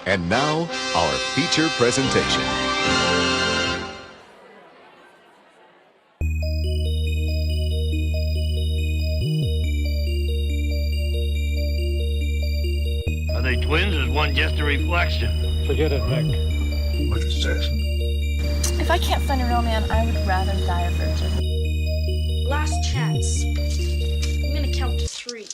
And now, our feature presentation. Are they twins or is one just a reflection? Forget it, Mick. What is this? If I can't find a real man, I would rather die a virgin. Last chance. I'm gonna count to 3.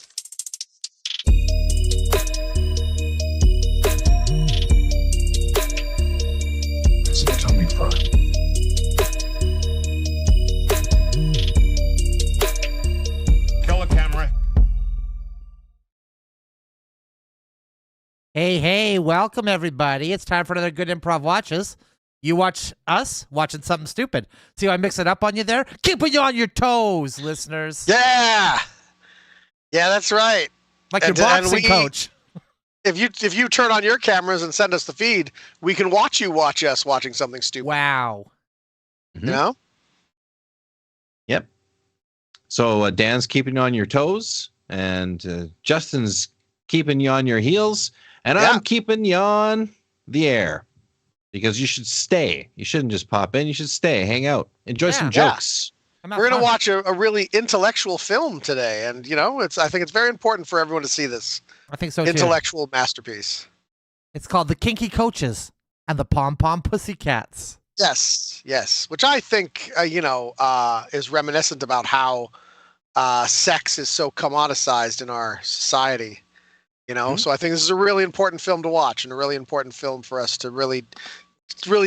It's a tummy fry. Kill a camera. Hey, welcome everybody. It's time for another good improv watches. You watch us watching something stupid. See how I mix it up on you there? Keeping you on your toes, listeners. Yeah, that's right. Like your boxing coach. If you turn on your cameras and send us the feed, we can watch us watching something stupid. Wow. You know? Yep. So Dan's keeping you on your toes, and Justin's keeping you on your heels, and I'm keeping you on the air. Because you should stay. You shouldn't just pop in. You should stay, hang out, enjoy some jokes. We're going to watch a really intellectual film today, and I think it's very important for everyone to see this. I think so intellectual masterpiece. It's called The Kinky Coaches and the Pom Pom Pussycats. Yes. Which I think is reminiscent about how sex is so commoditized in our society. So I think this is a really important film to watch and a really important film for us to really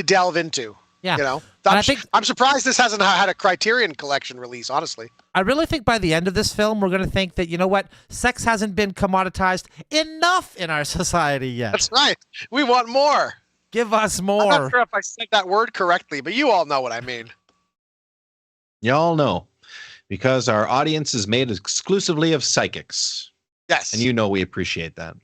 delve into. Yeah. I'm surprised this hasn't had a Criterion Collection release, honestly. I really think by the end of this film, we're going to think that, you know what, sex hasn't been commoditized enough in our society yet. That's right. We want more. Give us more. I'm not sure if I said that word correctly, but you all know what I mean. Y'all know. Because our audience is made exclusively of psychics. Yes. And we appreciate that.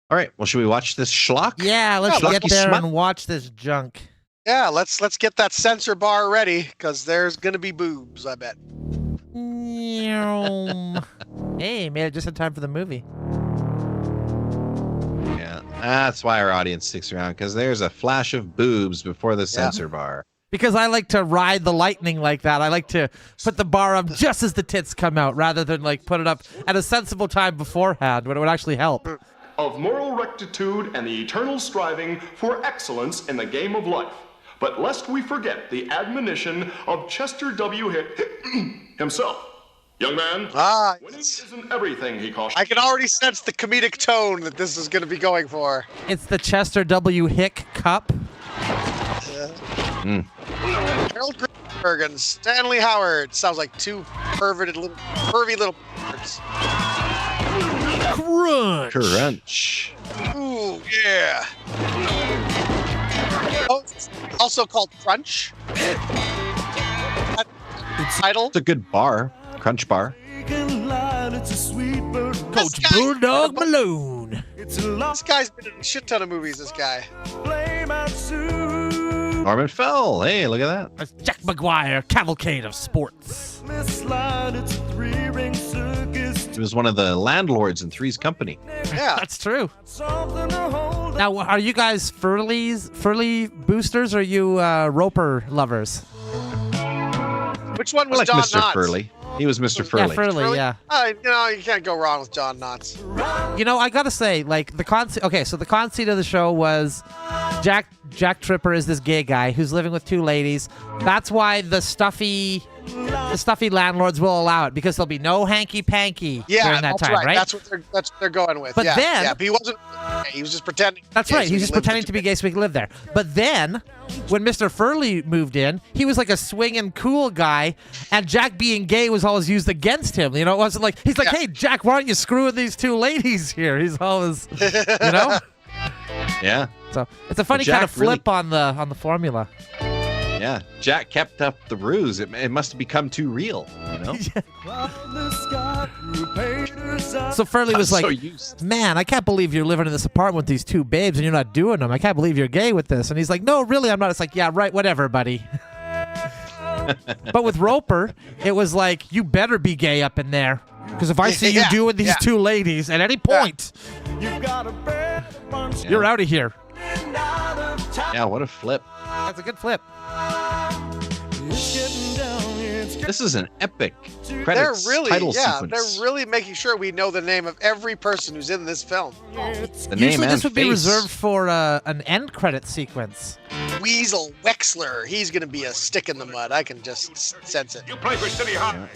All right. Well, should we watch this schlock? Yeah, let's get there and watch this junk. Yeah, let's get that censor bar ready, because there's going to be boobs, I bet. Hey, made it just in time for the movie. Yeah, that's why our audience sticks around, because there's a flash of boobs before the censor bar. Because I like to ride the lightning like that. I like to put the bar up just as the tits come out, rather than put it up at a sensible time beforehand when it would actually help. Of moral rectitude and the eternal striving for excellence in the game of life. But lest we forget the admonition of Chester W. Hick himself. Young man, winning isn't everything, he cautioned. I can already sense the comedic tone that this is going to be going for. It's the Chester W. Hick Cup. Harold Greenberg and Stanley Howard. Sounds like two pervy little birds. Crunch. Ooh, yeah. Oh, it's also called Crunch. It's a good bar. Crunch bar. Coach Bulldog Malone. This guy's been in a shit ton of movies, this guy. Norman Fell. Hey, look at that. That's Jack McGuire, Cavalcade of Sports. He was one of the landlords in Three's Company. Yeah. That's true. Now, are you guys Furley boosters, or are you Roper lovers? Which one was like Don Mr. Knotts? Furley. He was Mr. Furley. Yeah, Furley, yeah. You can't go wrong with John Knotts. I gotta say, the conceit. Okay, so the conceit of the show was Jack Tripper is this gay guy who's living with two ladies. That's why the stuffy landlords will allow it, because there'll be no hanky panky during that time, right? That's what they're going with. But then, he wasn't. He was just pretending. That's right. He was just pretending to be gay so he could live there. But then, when Mr. Furley moved in, he was like a swinging cool guy, and Jack being gay was always used against him. It wasn't like he's like, hey, Jack, why aren't you screwing these two ladies here? He's always, Yeah. So it's a funny kind of flip on the formula. Yeah, Jack kept up the ruse. It must have become too real, So Furley was like, man, I can't believe you're living in this apartment with these two babes and you're not doing them. I can't believe you're gay with this. And he's like, no, really, I'm not. It's like, yeah, right, whatever, buddy. But with Roper, it was like, you better be gay up in there. Because if I see you doing these two ladies at any point, you're out of here. Yeah, what a flip. That's a good flip. This is an epic credits title sequence. They're really making sure we know the name of every person who's in this film. The name Usually and this would be face. reserved for an end credit sequence. Weasel Wexler. He's going to be a stick in the mud. I can just sense it. You play for City High.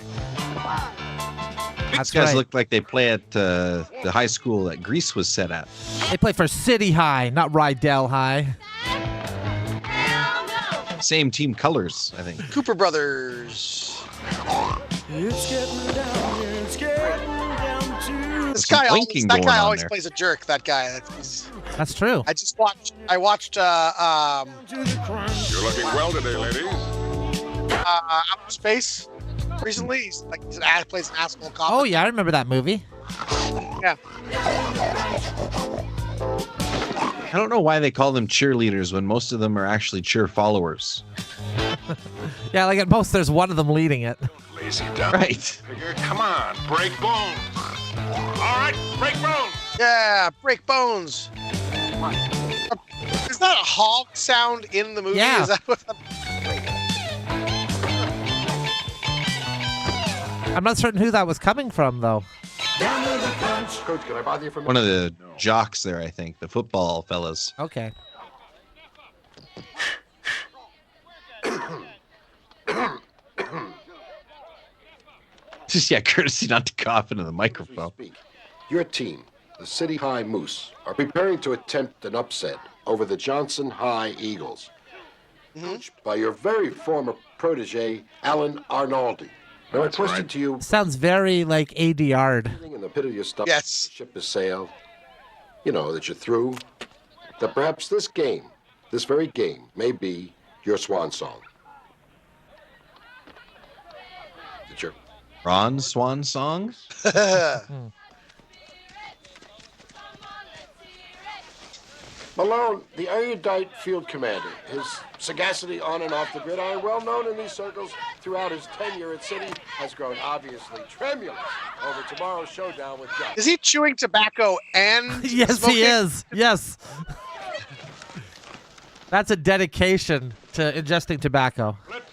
That's These guys right. look like they play at the high school that Grease was set at. They play for City High, not Rydell High. Same team colors, I think. Cooper Brothers. This guy always, winking that going guy on always there. plays a jerk. That guy. That's true. I watched You're looking well today, ladies. Outer Space recently. He's plays an asshole cop. Oh, yeah, I remember that movie. Yeah. I don't know why they call them cheerleaders when most of them are actually cheer followers. Yeah, like at most, there's one of them leading it. Lazy dumb. Right. Figure, come on, break bones. All right, break bones. Yeah, break bones. Is that a hog sound in the movie? Yeah. Is that what I'm not certain who that was coming from, though. Coach, can I bother you for a One of the jocks there, I think. The football fellas. Okay. Just, yeah, courtesy not to cough into the microphone. speak? Your team, the City High Moose, are preparing to attempt an upset over the Johnson High Eagles, coached by your very former protege, Alan Arnaldi. Now, I question to you, Sounds very like ADR'd. in the pit of your stomach, Yes. the ship has sailed, you know, that you're through, that perhaps this game, this very game, may be your swan song. That you're Ron Swan song? Malone, the erudite field commander, his sagacity on and off the gridiron, well known in these circles throughout his tenure at City, has grown obviously tremulous over tomorrow's showdown with Gus. Is he chewing tobacco and Yes, smoking? he is. Yes. That's a dedication to ingesting tobacco. Blitz,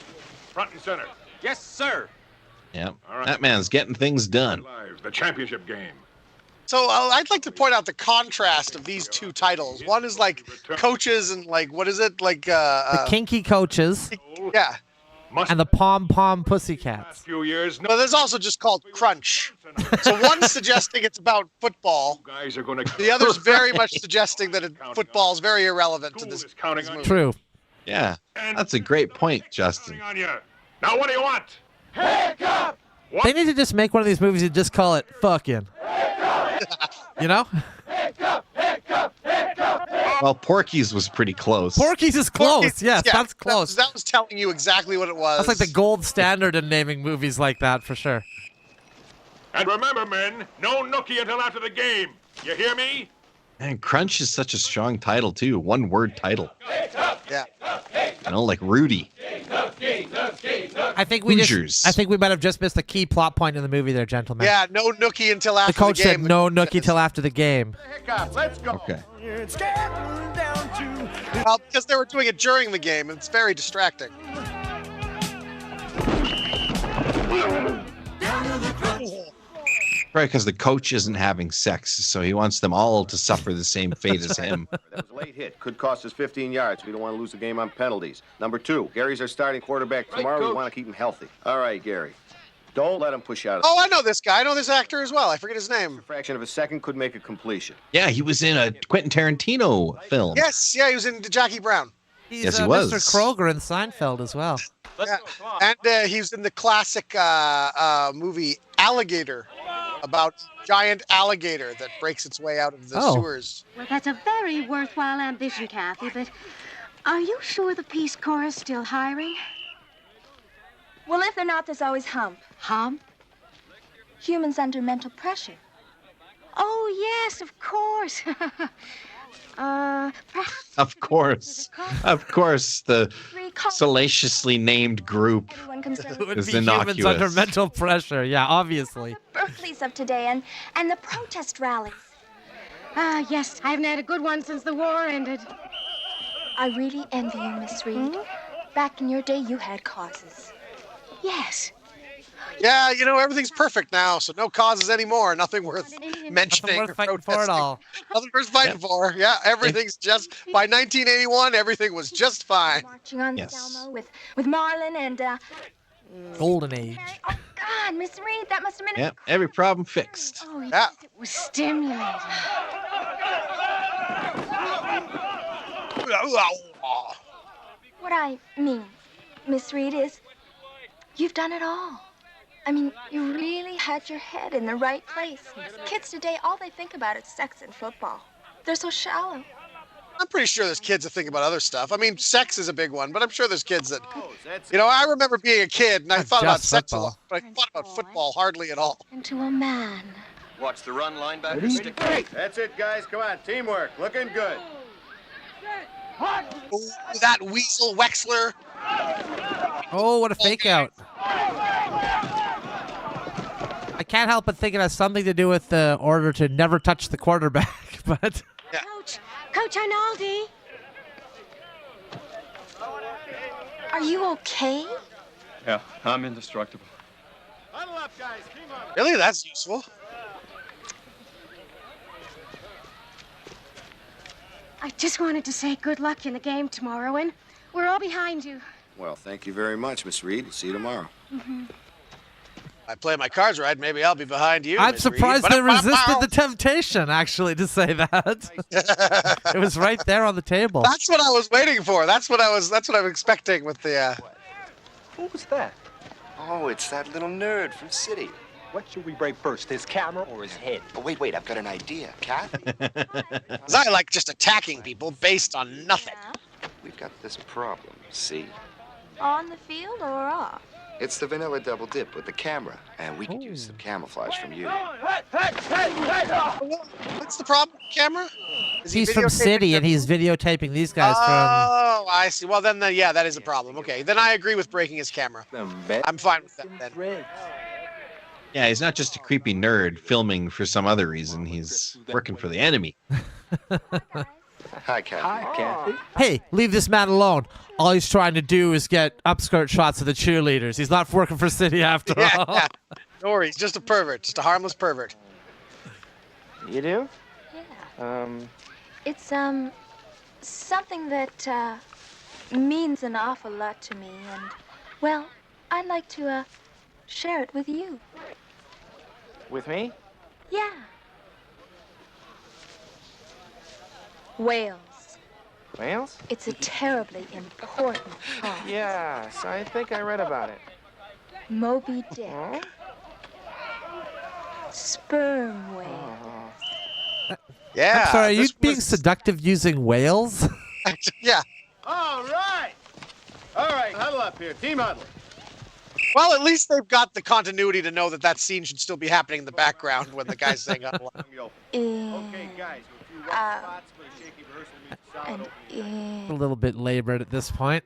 front and center. Yes, sir. Yeah. All right. That man's getting things done. Live, the championship game. So I'd like to point out the contrast of these two titles. One is like coaches and like what is it like? The Kinky Coaches Yeah, Must and the Pom Pom Pussycats. few years. No but there's also just called Crunch. So one's suggesting it's about football. guys are going to. The other's very much suggesting that football is very irrelevant to this. Counting on you. True. Yeah. That's a great point, Justin. Counting on you. Now, what do you want? They need to just make one of these movies and just call it fucking. You know? Well, Porky's was pretty close. Porky's is close. Yes, Yeah, that's close. That was telling you exactly what it was. That's like the gold standard in naming movies like that for sure. And remember, men, no nookie until after the game. You hear me? And Crunch is such a strong title, too. One word title. Yeah. You know, like Rudy. I think we Hoosiers. I think we might have just missed a key plot point in the movie there, gentlemen. Yeah, no nookie until The after coach the said game. no nookie till after the game. Let's go. Okay. Well, because they were doing it during the game. It's very distracting. Right, because the coach isn't having sex, so he wants them all to suffer the same fate as him. That was a late hit. Could cost us 15 yards. We don't want to lose the game on penalties. Number 2, Gary's our starting quarterback tomorrow. We want to keep him healthy. All right, Gary. Don't let him push out. Oh, I know this guy. I know this actor as well. I forget his name. A fraction of a second could make a completion. Yeah, he was in a Quentin Tarantino film. Yes, yeah, he was in Jackie Brown. He's Yes, he was. Mr. Kroger in Seinfeld as well. Yeah. And he was in the classic movie Alligator, about giant alligator that breaks its way out of the sewers. Well, that's a very worthwhile ambition, Kathy, but are you sure the Peace Corps is still hiring? Well, if they're not, there's always Hump. Hump? Humans under mental pressure. Oh, yes, of course. Perhaps. Of course. Of course, the salaciously named group Would is be humans under innocuous. mental pressure. Yeah, obviously. Berkeley's of today and the protest rallies. Yes, I haven't had a good one since the war ended. I really envy you, Miss Reed. Back in your day, you had causes. Yes. Yeah, you know, everything's perfect now, so no causes anymore. Nothing worth mentioning. Nothing worth or fighting for at protesting. all. Nothing worth fighting for. Yeah, everything's just, by 1981, everything was just fine. Marching on Yes. Selma with Marlin and Golden age. oh God, Miss Reed, that must have been. Yep, every problem fixed. Oh, yes, Yeah. it was stimulating. What I mean, Miss Reed, is you've done it all. I mean, you really had your head in the right place. Kids today, all they think about is sex and football. They're so shallow. I'm pretty sure there's kids that think about other stuff. I mean, sex is a big one, but I'm sure there's kids that, you know, I remember being a kid and I Not thought about just sex a football. lot, but I thought about football hardly at all. Into a man. Watch the run, linebacker. Stick. That's it, guys. Come on, teamwork. Looking good. Ooh, that weasel Wexler. Oh, what a fake out. I can't help but think it has something to do with the order to never touch the quarterback, but Coach Arnaldi. Are you okay? Yeah, I'm indestructible. Huddle up, guys. Team up. Really? That's useful. I just wanted to say good luck in the game tomorrow, and we're all behind you. Well, thank you very much, Miss Reed. We'll see you tomorrow. I play my cards right, maybe I'll be behind you. I'm Miss Reed. surprised they resisted the That's temptation, actually, to say that. It was right there on the table. what I was waiting for. That's what I'm expecting with the Who was that? Oh, it's that little nerd from City. What should we break first, his camera or his head? Oh, wait, I've got an idea. Kathy? 'cause I like just attacking people based on nothing. We've got this problem, see? On the field or off? It's the vanilla double dip with the camera, and we could use some camouflage from you. What's the problem, camera? Is he He's from videotaping City, them? and he's videotaping these guys from... Oh, I see. Well, then, yeah, that is a problem. Okay, then I agree with breaking his camera. I'm fine with that then. Yeah, he's not just a creepy nerd filming for some other reason. He's working for the enemy. Hi, Kathy. Hi, Kathy. Hey, leave this man alone. All he's trying to do is get upskirt shots of the cheerleaders. He's not working for City after all. Yeah. Don't worry, he's just a pervert, just a harmless pervert. You do? Yeah. It's something that means an awful lot to me, and well, I'd like to share it with you. With me? Yeah. Wales. Wales? It's a terribly important cause. Yes, I think I read about it. Moby Dick. Huh? Sperm whale. Yeah. I'm sorry, are you this being was- seductive using whales? Yeah. All right. All right, huddle up here. Team huddle. Well, at least they've got the continuity to know that that scene should still be happening in the background when the guy's saying huddle up. Okay, guys. With a few rough spots for the shaky rehearsal meet solid opening. A little bit labored at this point.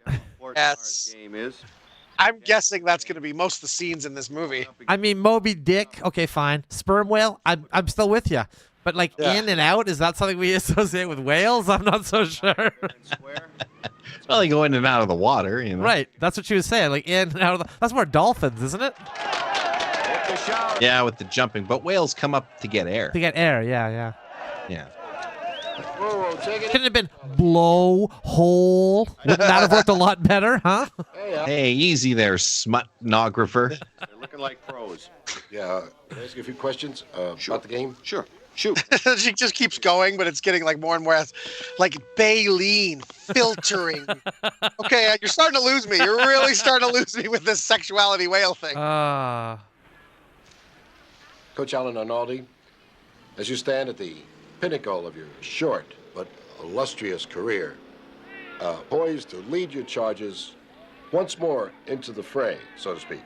Yes. Game is. I'm guessing that's going to be most of the scenes in this movie. I mean, Moby Dick, okay, fine. Sperm whale, I'm still with you. But like Yeah. in and out, is that something we associate with whales? I'm not so sure. Well, they go in and out of the water, you know. Right, that's what she was saying. Like in and out of the. That's more dolphins, isn't it? Yeah, with the jumping. But whales come up to get air. To get air, yeah. Yeah. Whoa, take it. Couldn't have been blow hole. Wouldn't that have worked a lot better, huh? Hey, easy there, smut-nographer. They're looking like pros. Yeah, can I ask you a few questions about the game? Sure. Shoot. She just keeps going, but it's getting like more and more like baleen, filtering. Okay, you're starting to lose me. You're really starting to lose me with this sexuality whale thing. Coach Alan Arnaldi, as you stand at the pinnacle of your short but illustrious career, poised to lead your charges once more into the fray, so to speak,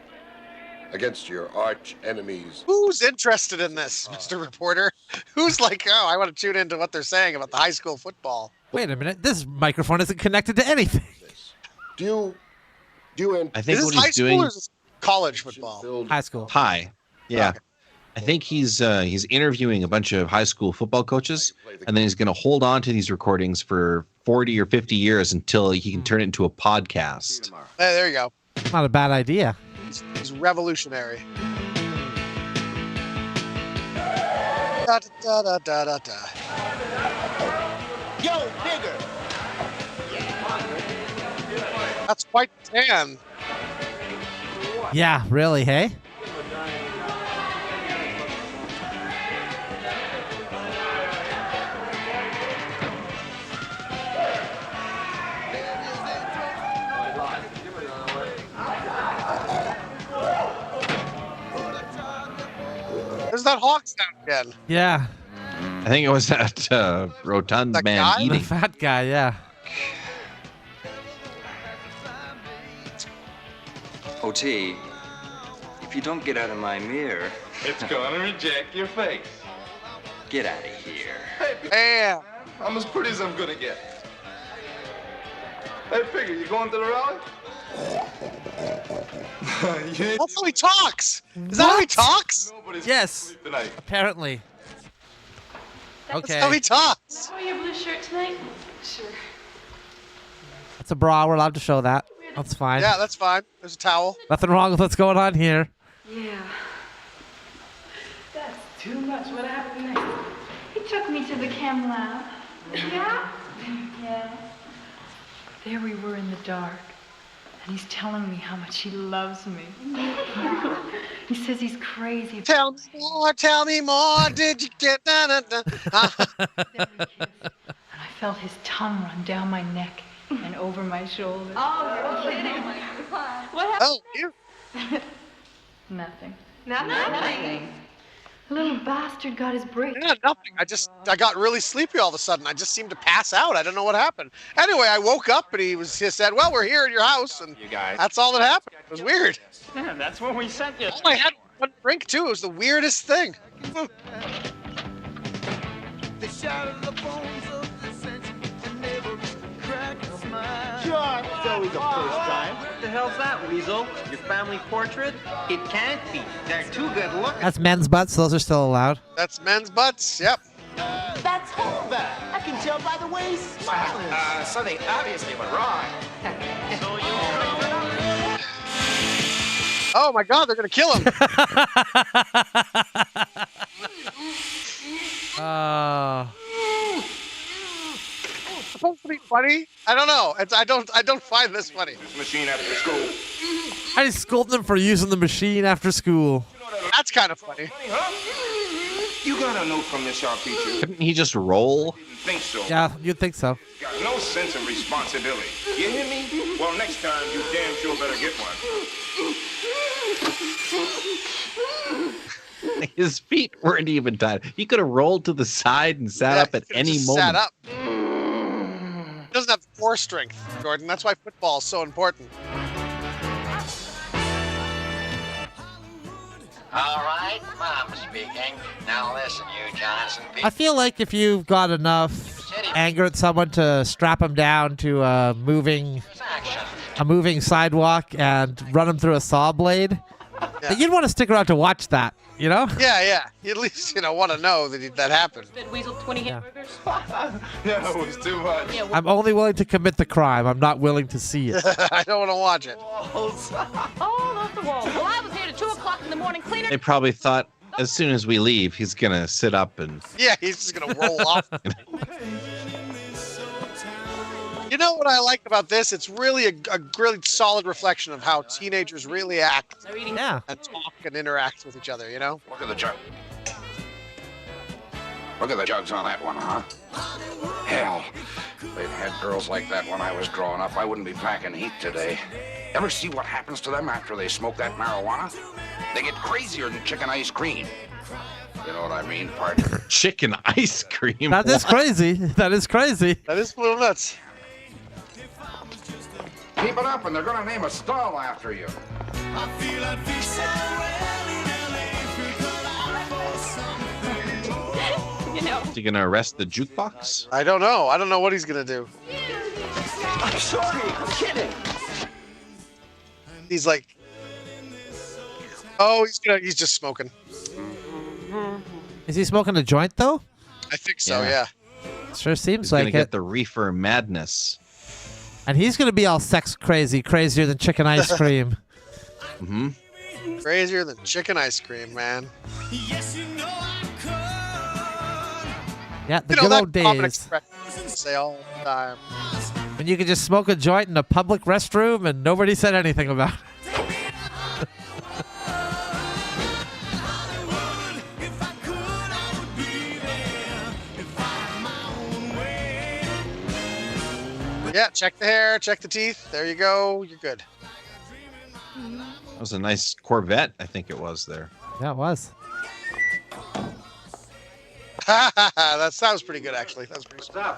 against your arch enemies. Who's interested in this, Mr. Reporter? Who's like, oh, I want to tune into what they're saying about the high school football? Wait a minute. This microphone isn't connected to anything. Do you I think Is what this high he's school doing. or is this college football? High school. Hi. Yeah. I think he's interviewing a bunch of high school football coaches, and then he's going to hold on to these recordings for 40 or 50 years until he can turn it into a podcast. Hey, there you go. Not a bad idea. It's revolutionary. Da, da, da, da, da, da. Yo, bigger. That's quite the tan. Yeah, really, hey? There's that hawk sound again. Yeah. I think it was that rotund That man guy? The eating. fat guy, yeah. OT, if you don't get out of my mirror, It's gonna reject your face. get out of here. Bam. I'm as pretty as I'm gonna get. Hey, Figure, you going to the rally? That's how he talks. Is that how he talks? Yes. Tonight. Apparently. That's how Okay. he talks. Oh, your blue shirt tonight? Sure. That's a bra. We're allowed to show that. That's fine. Yeah, that's fine. There's a towel. Nothing wrong with what's going on here. Yeah. That's too much. What happened next? He took me to the chem lab. Yeah? Yeah. There we were in the dark. And he's telling me how much he loves me. He says he's crazy. Tell me more, tell me more. Did you get da, da, da. Then we kissed. And I felt his tongue run down my neck and over my shoulder. Oh, you're kidding. What Oh, you. Nothing. Nothing. The little bastard got his break. Yeah, nothing. I got really sleepy all of a sudden. I just seemed to pass out. I don't know what happened. Anyway, I woke up and he said, "Well, we're here at your house," and You guys. that's all that happened. It was weird. Yeah, that's when we sent you. All I had was one drink too. It was the weirdest thing. Sure, it's always a first time. What the hell's that, Weasel? Your family portrait? It can't be. They're too good looking. That's men's butts. Those are still allowed. That's men's butts. Yep. That's Hulk. I can tell by the way he's smiling. Something obviously went wrong. Oh my God, they're gonna kill him. Supposed to be funny? I don't know. I don't find this funny. Machine after school. I just scolded him for using the machine after school. That's kind of funny. You got a note from this sharp teacher. Couldn't he just roll? Didn't think so. Yeah, you'd think so. Got no sense of responsibility. You hear me? Well, next time you damn sure better get one. His feet weren't even tied. He could have rolled to the side and sat up at any just moment. Sat up. He doesn't have core strength, Jordan. That's why football is so important. All right, Mom speaking. Now listen, you Johnson people. I feel like if you've got enough anger at someone to strap him down to a moving sidewalk and run him through a saw blade, that you'd want to stick around to watch that, you know? Yeah. You at least want to know that happened. Weasel 20 hamburgers. Yeah, it was too much. I'm only willing to commit the crime. I'm not willing to see it. I don't want to watch it. All off the wall. Well, I was here at 2 o'clock in the morning cleaning. They probably thought as soon as we leave, he's going to sit up and. Yeah, he's just gonna roll off. You know what I like about this? It's really a really solid reflection of how teenagers really act Yeah. and talk and interact with each other, you know? Look at the jug. Look at the jugs on that one, huh? Hell, if they'd had girls like that when I was growing up, I wouldn't be packing heat today. Ever see what happens to them after they smoke that marijuana? They get crazier than chicken ice cream. You know what I mean, partner? Chicken ice cream. That is crazy. That is crazy. That is a little nuts. Keep it up, and they're gonna name a stall after you. Is he gonna arrest the jukebox? I don't know. I don't know what he's gonna do. I'm sorry. I'm kidding. He's like, oh, he's just smoking. Is he smoking a joint though? I think so. Yeah. Sure seems He's like gonna get it. the reefer madness. And he's gonna be all sex crazy, crazier than chicken ice cream. Crazier than chicken ice cream, man. Yeah, the good old common days expression say all the time. when you could just smoke a joint in a public restroom and nobody said anything about it. Yeah, check the hair, check the teeth. There you go. You're good. That was a nice Corvette, I think it was there. Yeah, it was. That was pretty good, actually. That was pretty good.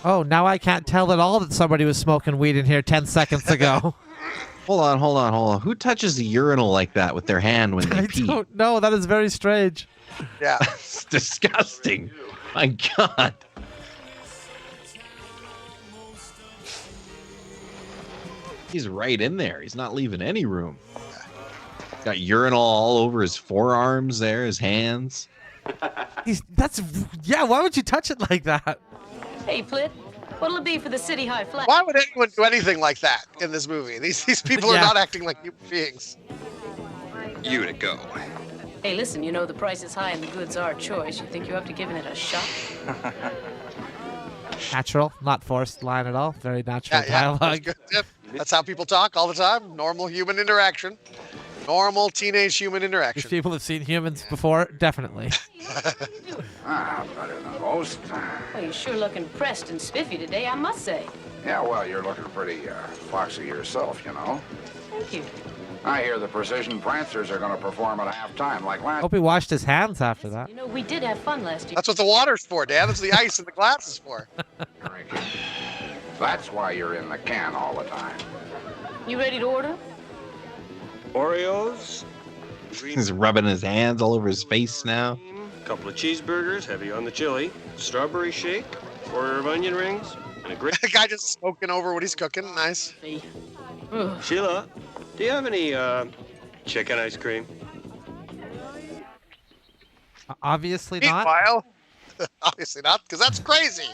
Oh, now I can't tell at all that somebody was smoking weed in here 10 seconds ago. Hold on. Who touches the urinal like that with their hand when they I pee? don't know. That is very strange. Yeah. It's disgusting. My God. He's right in there. He's not leaving any room. Got urinal all over his forearms there, his hands. Why would you touch it like that? Hey, Plit, what'll it be for the City High flag? Why would anyone do anything like that in this movie? These people are not acting like human beings. You to go. Hey, listen, you know the price is high and the goods are choice. You think you're up to giving it a shot? Natural, not forced line at all. Very natural dialogue. That's good. Yep. That's how people talk all the time. Normal human interaction. Normal teenage human If interaction. people have seen humans before, definitely. Better than most. Well, you're sure looking pressed and spiffy today, I must say. Yeah, well, you're looking pretty foxy yourself, you know. Thank you. I hear the Precision Prancers are going to perform at halftime like last. Hope he washed his hands after that. You know, we did have fun last year. That's what the water's for, Dan. That's the ice in the glass is for. That's why you're in the can all the time. You ready to order? Oreos. He's rubbing his hands all over his face now. Couple of cheeseburgers, heavy on the chili. Strawberry shake. Order of onion rings. And a great... The guy just smoking over what he's cooking. Nice. Sheila, do you have any chicken ice cream? Obviously not. Meanwhile, obviously not, because that's crazy.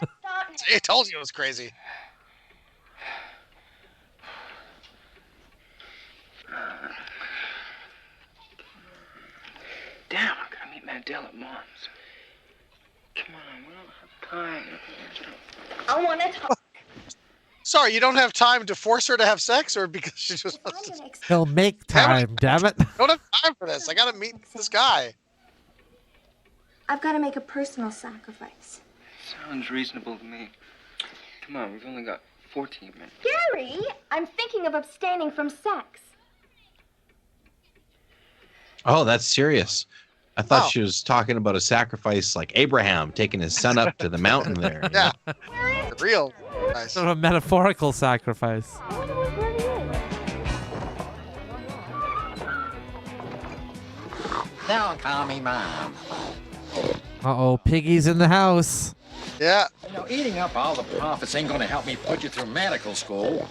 I told you it was crazy. Damn, I gotta meet Mandela at Mom's. Come on, we don't have time. I want to talk. Sorry, you don't have time to force her to have sex, or because she just wants to... He'll make time, damn it. I don't have time for this. I gotta meet this guy. I've got to make a personal sacrifice. Sounds reasonable to me. Come on, we've only got 14 minutes. Gary, I'm thinking of abstaining from sex. Oh, that's serious. I thought she was talking about a sacrifice like Abraham taking his son up to the mountain there. Yeah. Real. Nice. Sort of a metaphorical sacrifice. Don't call me Mom. Uh-oh, Piggy's in the house. Yeah. You know, eating up all the profits ain't gonna help me put you through medical school.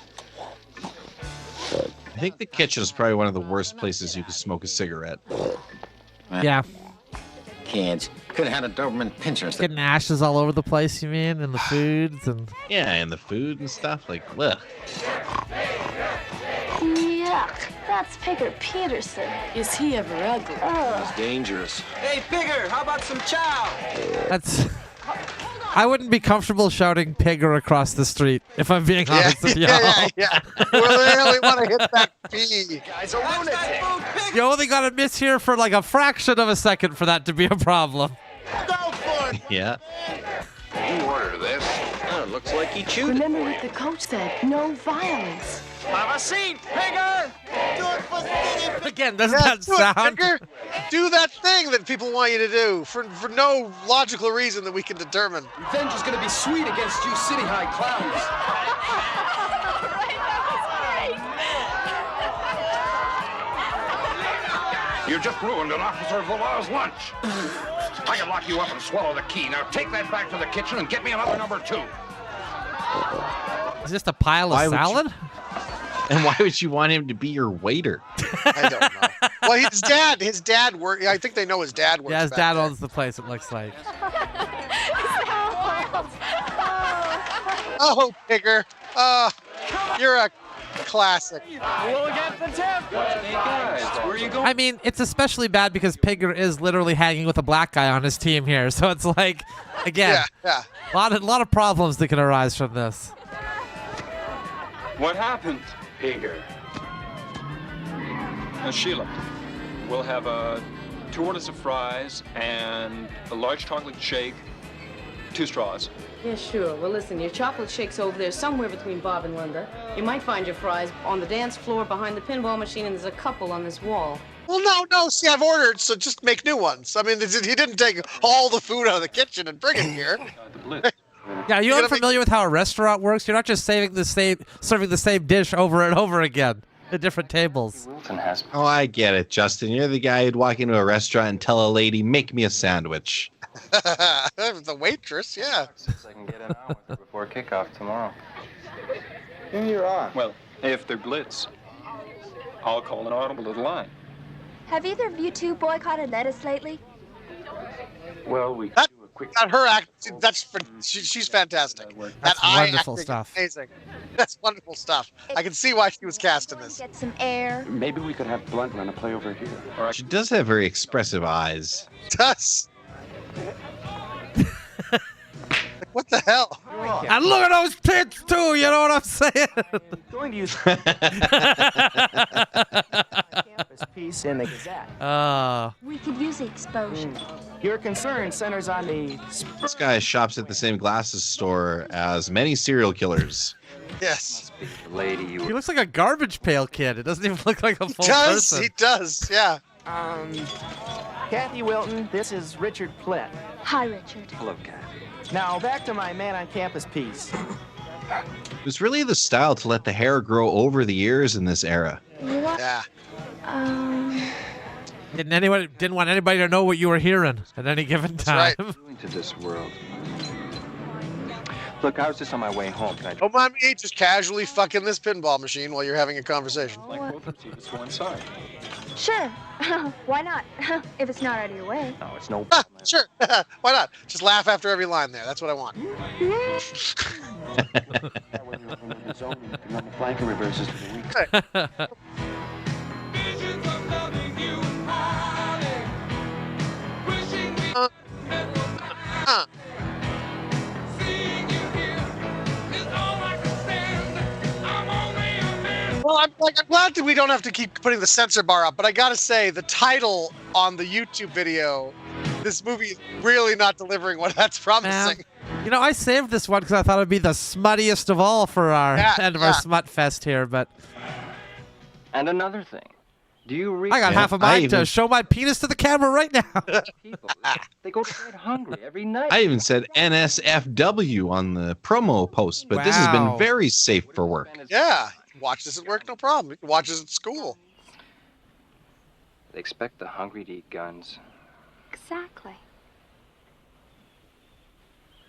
I think the kitchen is probably one of the worst places you can smoke a cigarette. Yeah. Kids could have had a Doberman pincher instead. Getting ashes all over the place, you mean? And the foods and... Yeah, and the food and stuff. Like, ugh. Yuck. That's Pigger Peterson. Is he ever ugly? It's dangerous. Hey, Pigger, how about some chow? That's... I wouldn't be comfortable shouting Pigger across the street, if I'm being honest with y'all. Yeah. We really want to hit that P. Guys, a lunatic. You only got to miss here for like a fraction of a second for that to be a problem. Go for it. Yeah. You order this. Oh, it looks like he chewed. Remember what the coach said, no violence. Have a seat, Pigger. Do it for City. Again, doesn't that do sound... It, do that thing that people want you to do for no logical reason that we can determine. Revenge is gonna be sweet against you City High clowns. You just ruined an officer of the law's lunch. I can lock you up and swallow the key. Now take that back to the kitchen and get me another number 2. Is this a pile of salad? And why would you want him to be your waiter? I don't know. Well, his dad work. I think they know his dad works. Yeah, his back dad there. owns the place, it looks like. Oh, Pigger. You're a classic. We'll get the tip. Hey guys, where are you going? I mean, it's especially bad because Pigger is literally hanging with a black guy on his team here. So it's like, again, yeah. a lot of problems that can arise from this. What happened? Pigger. Sheila, we'll have 2 orders of fries and a large chocolate shake, 2 straws. Yeah, sure. Well, listen, your chocolate shake's over there somewhere between Bob and Linda. You might find your fries on the dance floor behind the pinball machine, and there's a couple on this wall. Well, no. See, I've ordered, so just make new ones. I mean, he didn't take all the food out of the kitchen and bring it here. Yeah, are you unfamiliar with how a restaurant works? You're not just serving the same dish over and over again at different tables. Oh, I get it, Justin. You're the guy who'd walk into a restaurant and tell a lady, make me a sandwich. The waitress, yeah. I can get in on with her before kickoff tomorrow. You're on. Well, if they're blitz, I'll call an audible to the line. Have either of you two boycotted lettuce lately? Well, we That, not her act. She's fantastic. That's wonderful stuff. Amazing. That's wonderful stuff. I can see why she was cast in this. Get some air. Maybe we could have Blunt run a play over here. She does have very expressive eyes. Does. What the hell? And look at those tits too, you know what I'm saying? Going to use campus piece in the Gazette. We could use the exposure. Your concern centers on the This guy shops at the same glasses store as many serial killers. Yes. lady He looks like a garbage pail kid. It doesn't even look like a full person. He does, yeah. Kathy Wilton, this is Richard Plitt. Hi, Richard. Hello, Kathy. Now, back to my man on campus piece. It was really the style to let the hair grow over the ears in this era. Yeah. Didn't want anybody to know what you were hearing at any given time. That's To this world. Look, I was just on my way home. Can I Don't mind me just casually fucking this pinball machine while you're having a conversation. Like both of you, let's go inside. Sure. Why not? If it's not out of your way. No, it's no Sure. Why not? Just laugh after every line there. That's what I want. Flanker reverses to the weak. Well, I'm glad that we don't have to keep putting the censor bar up, but I gotta say, the title on the YouTube video, this movie is really not delivering what that's promising. You know, I saved this one because I thought it'd be the smuttiest of all for our end of our smut fest here, but And another thing. Do you read I got half a mind to show my penis to the camera right now. people? They go to bed hungry every night. I even said NSFW on the promo post, but this has been very safe for work. Yeah. You can watch this at work, no problem. You can watch this at school. They expect the hungry to eat guns. Exactly.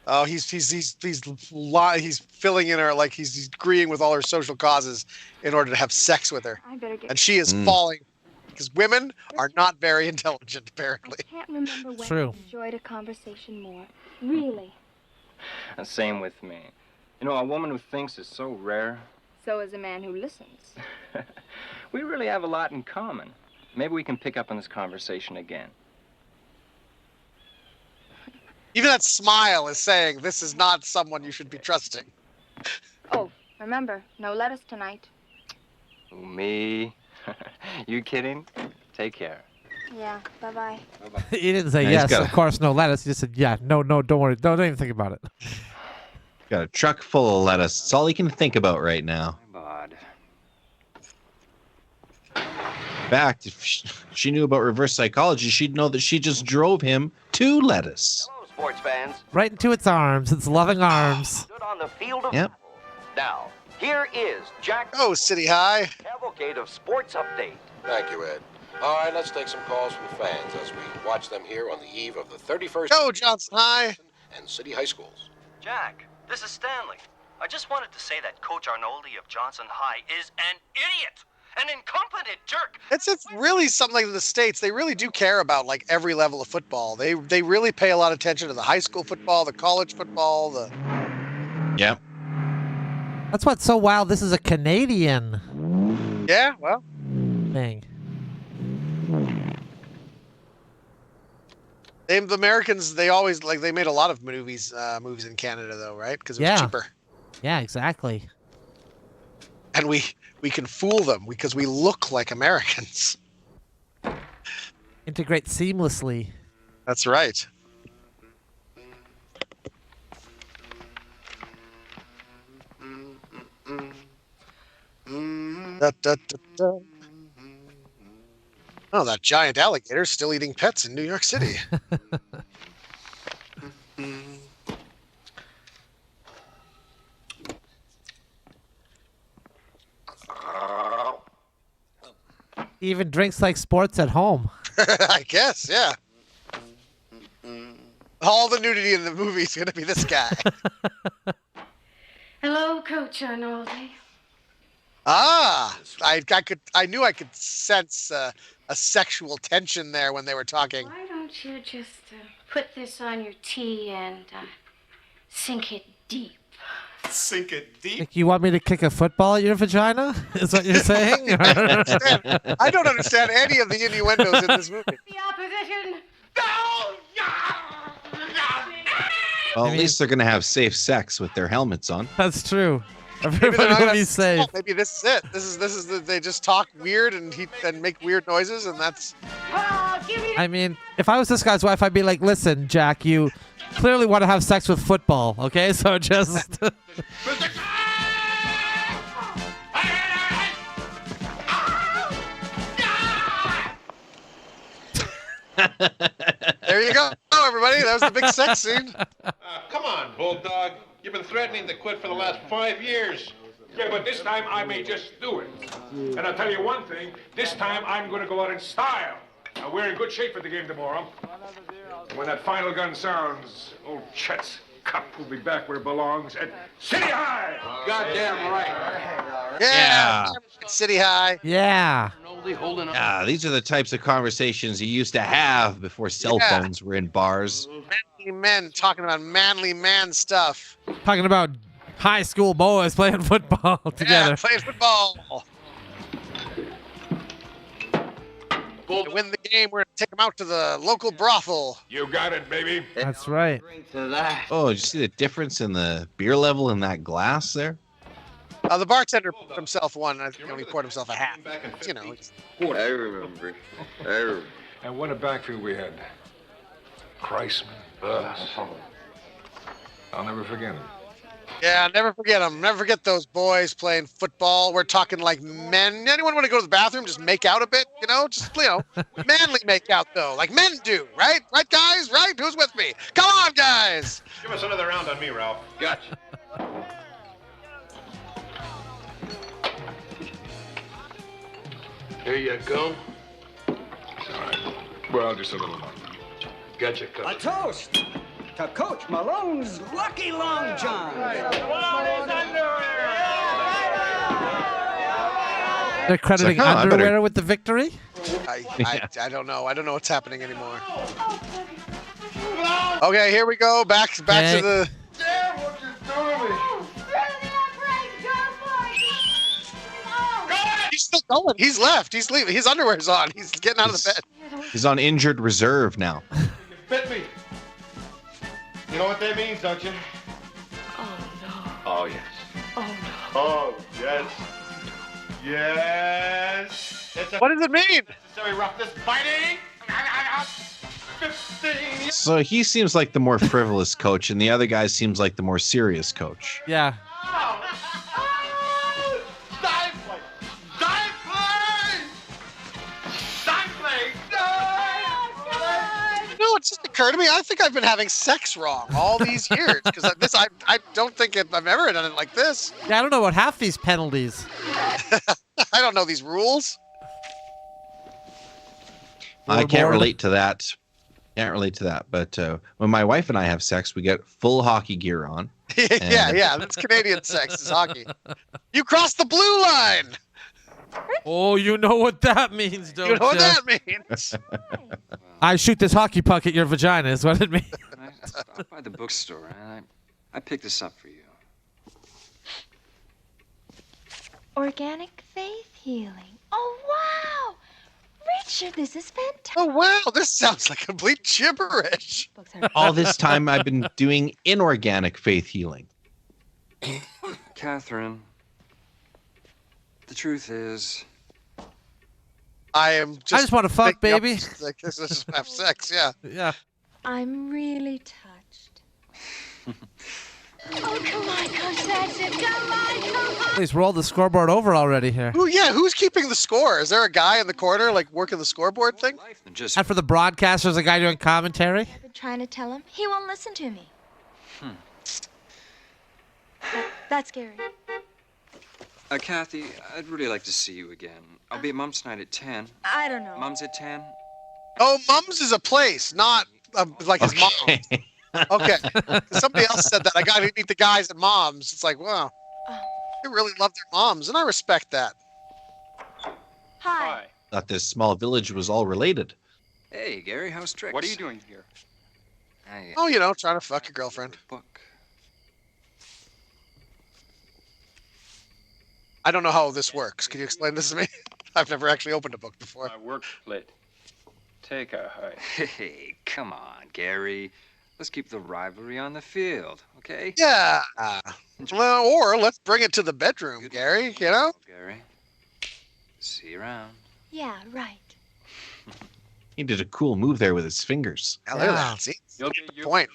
Oh, he's filling in her, like he's agreeing with all her social causes in order to have sex with her. I better get. And she is falling because women are not very intelligent, apparently. I can't remember when True. I enjoyed a conversation more. Really. And same with me. You know, a woman who thinks is so rare. So is a man who listens. We really have a lot in common. Maybe we can pick up on this conversation again. Even that smile is saying this is not someone you should be trusting. Oh, remember, no lettuce tonight. Ooh, me? You kidding? Take care. Yeah, bye-bye. He didn't say Now he's yes, got of course, no lettuce. He just said, yeah, no, don't worry. Don't even think about it. Got a truck full of lettuce. It's all he can think about right now. Bod. In fact, if she knew about reverse psychology, she'd know that she just drove him to lettuce. Sports fans, Right into its arms, its loving arms. stood on the field of Yep. battle. Now, here is Jack. Oh, City High. Cavalcade of Sports Update. Thank you, Ed. All right, let's take some calls from the fans as we watch them here on the eve of the 31st. Go, Johnson High! And City High Schools. Jack, this is Stanley. I just wanted to say that Coach Arnoldi of Johnson High is an idiot! An incompetent jerk! It's really something like in the States. They really do care about like every level of football. They really pay a lot of attention to the high school football, the college football, the... Yep. That's what's so wild. This is a Canadian Yeah, well... thing. The Americans, they always, like, they made a lot of movies in Canada, though, right? Because it was cheaper. Yeah, exactly. And we can fool them because we look like Americans. Integrate seamlessly. That's right. Da, da, da, da. Oh, that giant alligator still eating pets in New York City. He even drinks like sports at home. I guess, yeah. All the nudity in the movie is going to be this guy. Hello, Coach Arnoldi. Ah, I knew I could sense a sexual tension there when they were talking. Why don't you just put this on your tea and sink it deep? Sink it deep? Like you want me to kick a football at your vagina? Is what you're saying? I don't understand any of the innuendos in this movie. The opposition. Well, at least they're going to have safe sex with their helmets on. That's true. Everybody will be safe. Maybe this is it. This is they just talk weird and make weird noises, and that's. I mean, if I was this guy's wife, I'd be like, listen, Jack, you clearly want to have sex with football, okay? So just... There you go, everybody. That was the big sex scene. Come on, Bulldog. You've been threatening to quit for the last 5 years. Yeah, but this time I may just do it. And I'll tell you one thing, this time I'm going to go out in style. Now, we're in good shape for the game tomorrow. When that final gun sounds, old Chet's cup will be back where it belongs at City High. Goddamn right. Yeah. City High. Yeah. Yeah, these are the types of conversations you used to have before cell phones were in bars. Manly men talking about manly man stuff. Talking about high school boys playing football together. Yeah, playing football. To win the game, we're going to take them out to the local brothel. You got it, baby. That's right. Oh, did you see the difference in the beer level in that glass there? The bartender poured himself one. I think he poured himself a half. You know. I remember. And what a backfield we had. Kreisman, Buzz. I'll never forget him. Yeah, never forget them. Never forget those boys playing football. We're talking like men. Anyone want to go to the bathroom? Just make out a bit, you know? Just, manly make out, though. Like men do, right? Right, guys? Right? Who's with me? Come on, guys! Give us another round on me, Ralph. Gotcha. Here you go. All right. Well, just a little more. Gotcha, A toast to Coach Malone's Lucky Long John. They're crediting It's like, oh, underwear with the victory? I don't know. I don't know what's happening anymore. Okay, here we go. Back to the... Damn, what you doing? He's still going. He's left. He's leaving. His underwear's on. He's getting out of the bed. He's on injured reserve now. You bit me. You know what that means, don't you? Oh, no. Oh, yes. Oh, no. Oh, yes. Yes. It's a What does it mean? necessary roughness biting. 15 years. So he seems like the more frivolous coach, and the other guy seems like the more serious coach. Yeah. No, it just occurred to me. I think I've been having sex wrong all these years because I don't think I've ever done it like this. Yeah, I don't know about half these penalties. I don't know these rules. I can't relate to that. Can't relate to that. But when my wife and I have sex, we get full hockey gear on. Yeah. That's Canadian sex is hockey. You crossed the blue line. Oh, you know what that means, don't you? You know what that means. I shoot this hockey puck at your vagina is what it means. Stop by the bookstore. I picked this up for you. Organic faith healing. Oh, wow! Richard, this is fantastic. Oh, wow. This sounds like complete gibberish. All this time I've been doing inorganic faith healing. Catherine, the truth is, I just want to fuck, baby. Like, this is have sex, yeah. Yeah. I'm really touched. Oh, come on, Coach, that's it. Come on. Please roll the scoreboard over already here. Who's keeping the score? Is there a guy in the corner, like, working the scoreboard thing? And for the broadcast, there's a guy doing commentary. I've been trying to tell him. He won't listen to me. That's scary. Kathy, I'd really like to see you again. I'll be at Mom's tonight at 10. I don't know. Mom's at 10? Oh, Mum's is a place, not like his mom. Okay. Somebody else said that. I got to meet the guys at Mom's. It's like, wow. They really love their moms, and I respect that. Hi. Thought this small village was all related. Hey, Gary, how's tricks? What are you doing here? Oh, trying to fuck your girlfriend. Book. I don't know how this works. Can you explain this to me? I've never actually opened a book before. My work split. Take a hike. Hey, come on, Gary. Let's keep the rivalry on the field, okay? Yeah. Well, or let's bring it to the bedroom, Gary, Gary. See you around. Yeah, right. He did a cool move there with his fingers. Yeah, look at that. See? Point.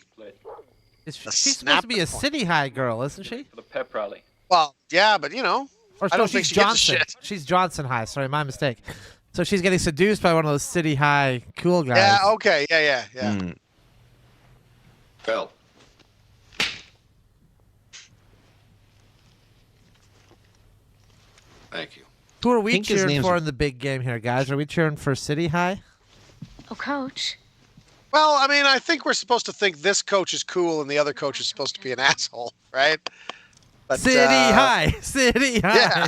She's supposed to be a city high girl, isn't she? For the pep rally. Well, yeah, but Or I don't she's think she gives a Johnson. shit. She's Johnson High. Sorry, my mistake. So she's getting seduced by one of those city high cool guys. Yeah, okay. Yeah. Phil. Thank you. Who are we think his cheering name's- for in the big game here, guys? Are we cheering for City High? Oh, Coach. Well, I mean, I think we're supposed to think this coach is cool and the other coach is supposed to be an asshole, right? But, City High! City High! Yeah.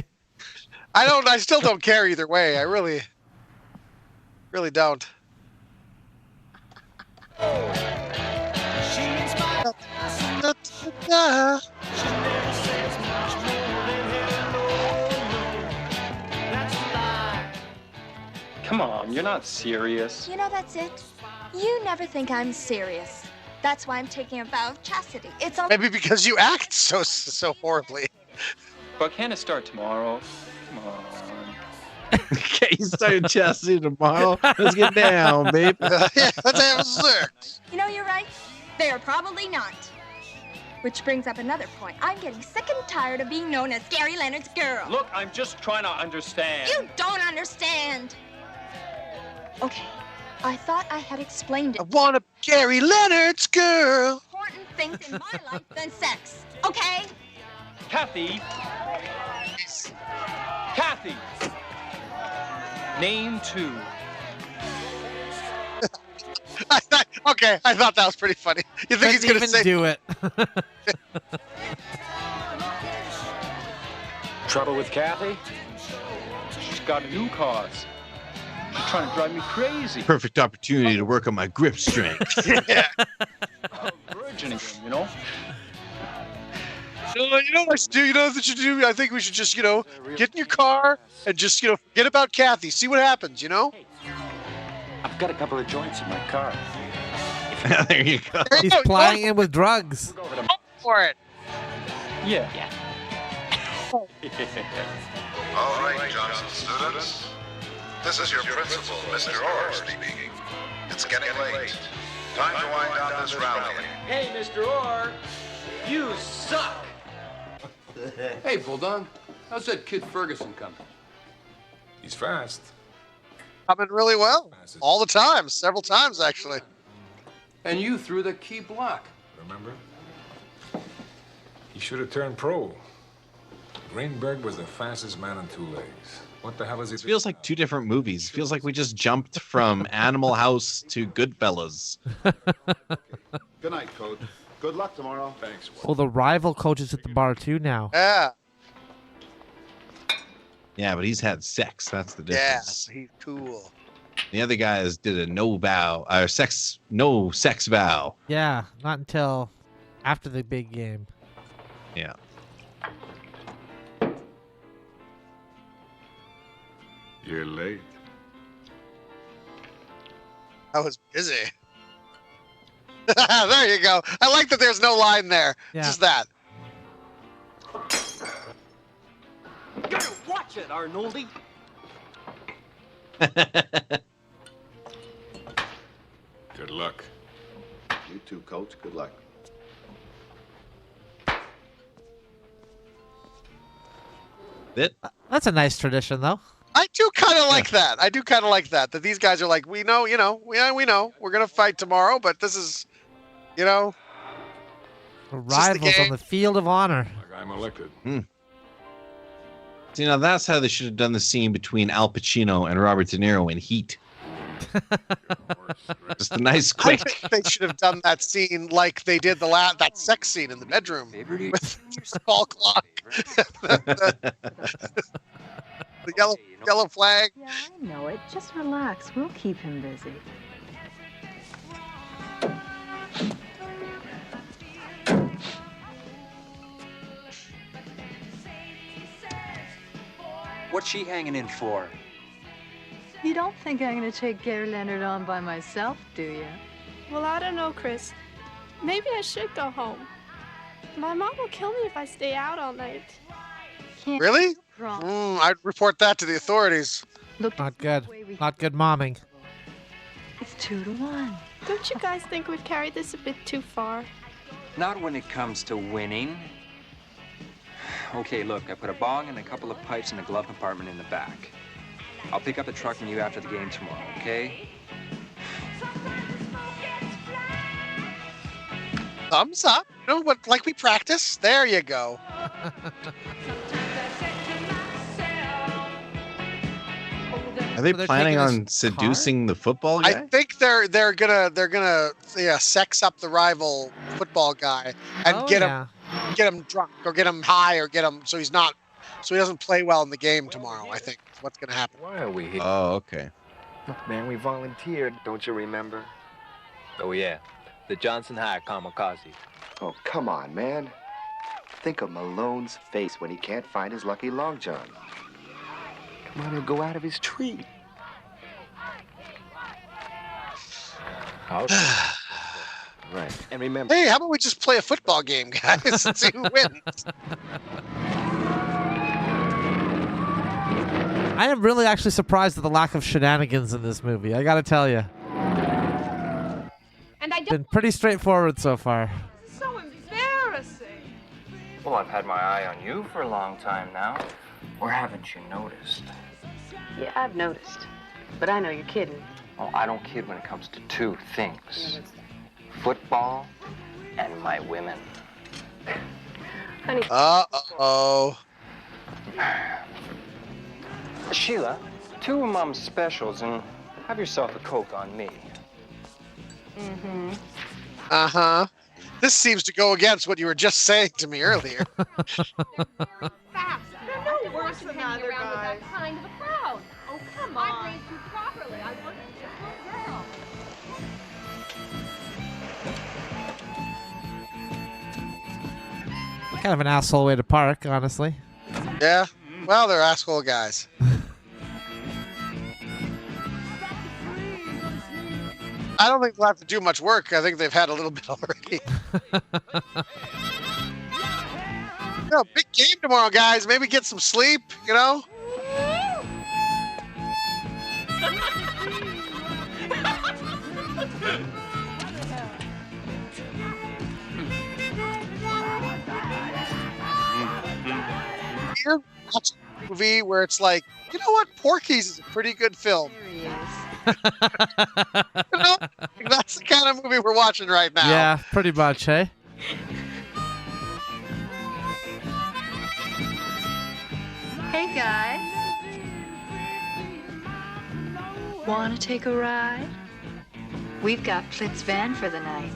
I still don't care either way. I really don't. Come on, you're not serious. You know, that's it. You never think I'm serious. That's why I'm taking a vow of chastity. It's all... Maybe because you act so horribly. But can it start tomorrow? Come on. Okay, you started chastity tomorrow. Let's get down, babe. Yeah, let's have sex. You know, you're right. They are probably not. Which brings up another point. I'm getting sick and tired of being known as Gary Leonard's girl. Look, I'm just trying to understand. You don't understand. Okay, I thought I had explained it. I want a Gary Leonard's girl. Important things in my life than sex, okay? Kathy. Kathy. Name 2. Okay, I thought that was pretty funny. You think he's Couldn't gonna even say? do it. Trouble with Kathy? She's got a new cause. She's trying to drive me crazy. Perfect opportunity to work on my grip strength. Yeah. Virgin again, you know? You know what I should do? You know what you should do? I think we should just, get in your car and just, forget about Kathy. See what happens, I've got a couple of joints in my car. There you go. He's plying him with drugs. Go for it. Yeah. All right, Johnson students. This is your principal, Mr. Orr, speaking. It's getting late. Time to wind down this rally. Hey, Mr. Orr, you suck. Hey, Bulldog. How's that kid Ferguson coming? He's fast. Coming really well. All the time. Several times, actually. And you threw the key block. Remember? He should have turned pro. Greenberg was the fastest man on two legs. What the hell is he? It feels like two different movies. It feels like we just jumped from Animal House to Goodfellas. Good night, Coach. Good luck tomorrow. Thanks. Well, the rival coach is at the bar too now. Yeah. Yeah, but he's had sex. That's the difference. Yes, he's cool. The other guys did a no sex vow. Yeah, not until after the big game. Yeah. You're late. I was busy. There you go. I like that there's no line there. Yeah. Just that. Gotta watch it, Arnoldy. Good luck. You too, Coach. Good luck. That's a nice tradition, though. I do kind of like that. I do kind of like that. That these guys are like, we know, we know, we're gonna fight tomorrow, but this is, The rivals on the field of honor. Like I'm elected. See, now that's how they should have done the scene between Al Pacino and Robert De Niro in Heat. Just a nice, quick. I think they should have done that scene like they did that sex scene in the bedroom with the small clock, the yellow flag. Yeah, I know it. Just relax. We'll keep him busy. What's she hanging in for? You don't think I'm going to take Gary Leonard on by myself, do you? Well, I don't know, Chris. Maybe I should go home. My mom will kill me if I stay out all night. Really? I'd report that to the authorities. Not good. Not good momming. It's 2-1. Don't you guys think we've carried this a bit too far? Not when it comes to winning. Okay, look, I put a bong and a couple of pipes in the glove compartment in the back. I'll pick up the truck from you after the game tomorrow, okay? Thumbs up. You know what? Like we practice. There you go. Are they planning on seducing the football guy? I think they're gonna sex up the rival football guy and get him drunk or get him high or get him so he doesn't play well in the game tomorrow. I think is what's gonna happen. Why are we here? Oh, okay. Look, man, we volunteered. Don't you remember? Oh yeah, the Johnson High kamikaze. Oh, come on, man. Think of Malone's face when he can't find his lucky long john. Come on, he'll go out of his tree. Right. And remember. Hey, how about we just play a football game, guys, and see who wins? I am really actually surprised at the lack of shenanigans in this movie. I gotta tell you. And I Been pretty straightforward so far. so embarrassing. Well, I've had my eye on you for a long time now. Or haven't you noticed? Yeah, I've noticed. But I know you're kidding. Oh, I don't kid when it comes to two things. Football and my women. Honey. Uh-oh. Sheila, 2 of Mom's specials and have yourself a Coke on me. Mm-hmm. Uh-huh. This seems to go against what you were just saying to me earlier. They're no worse than other guys. Kind of a crowd. Oh, come on. I raised you properly. I wasn't just a girl. Kind of an asshole way to park, honestly. Yeah. Well, they're asshole guys. I don't think they'll have to do much work. I think they've had a little bit already. No, big game tomorrow, guys. Maybe get some sleep, you know? You're watching a movie where it's like, you know what? Porky's is a pretty good film. You know? That's the kind of movie we're watching right now. Yeah, pretty much, hey? Hey, guys. Want to take a ride? We've got Flint's van for the night.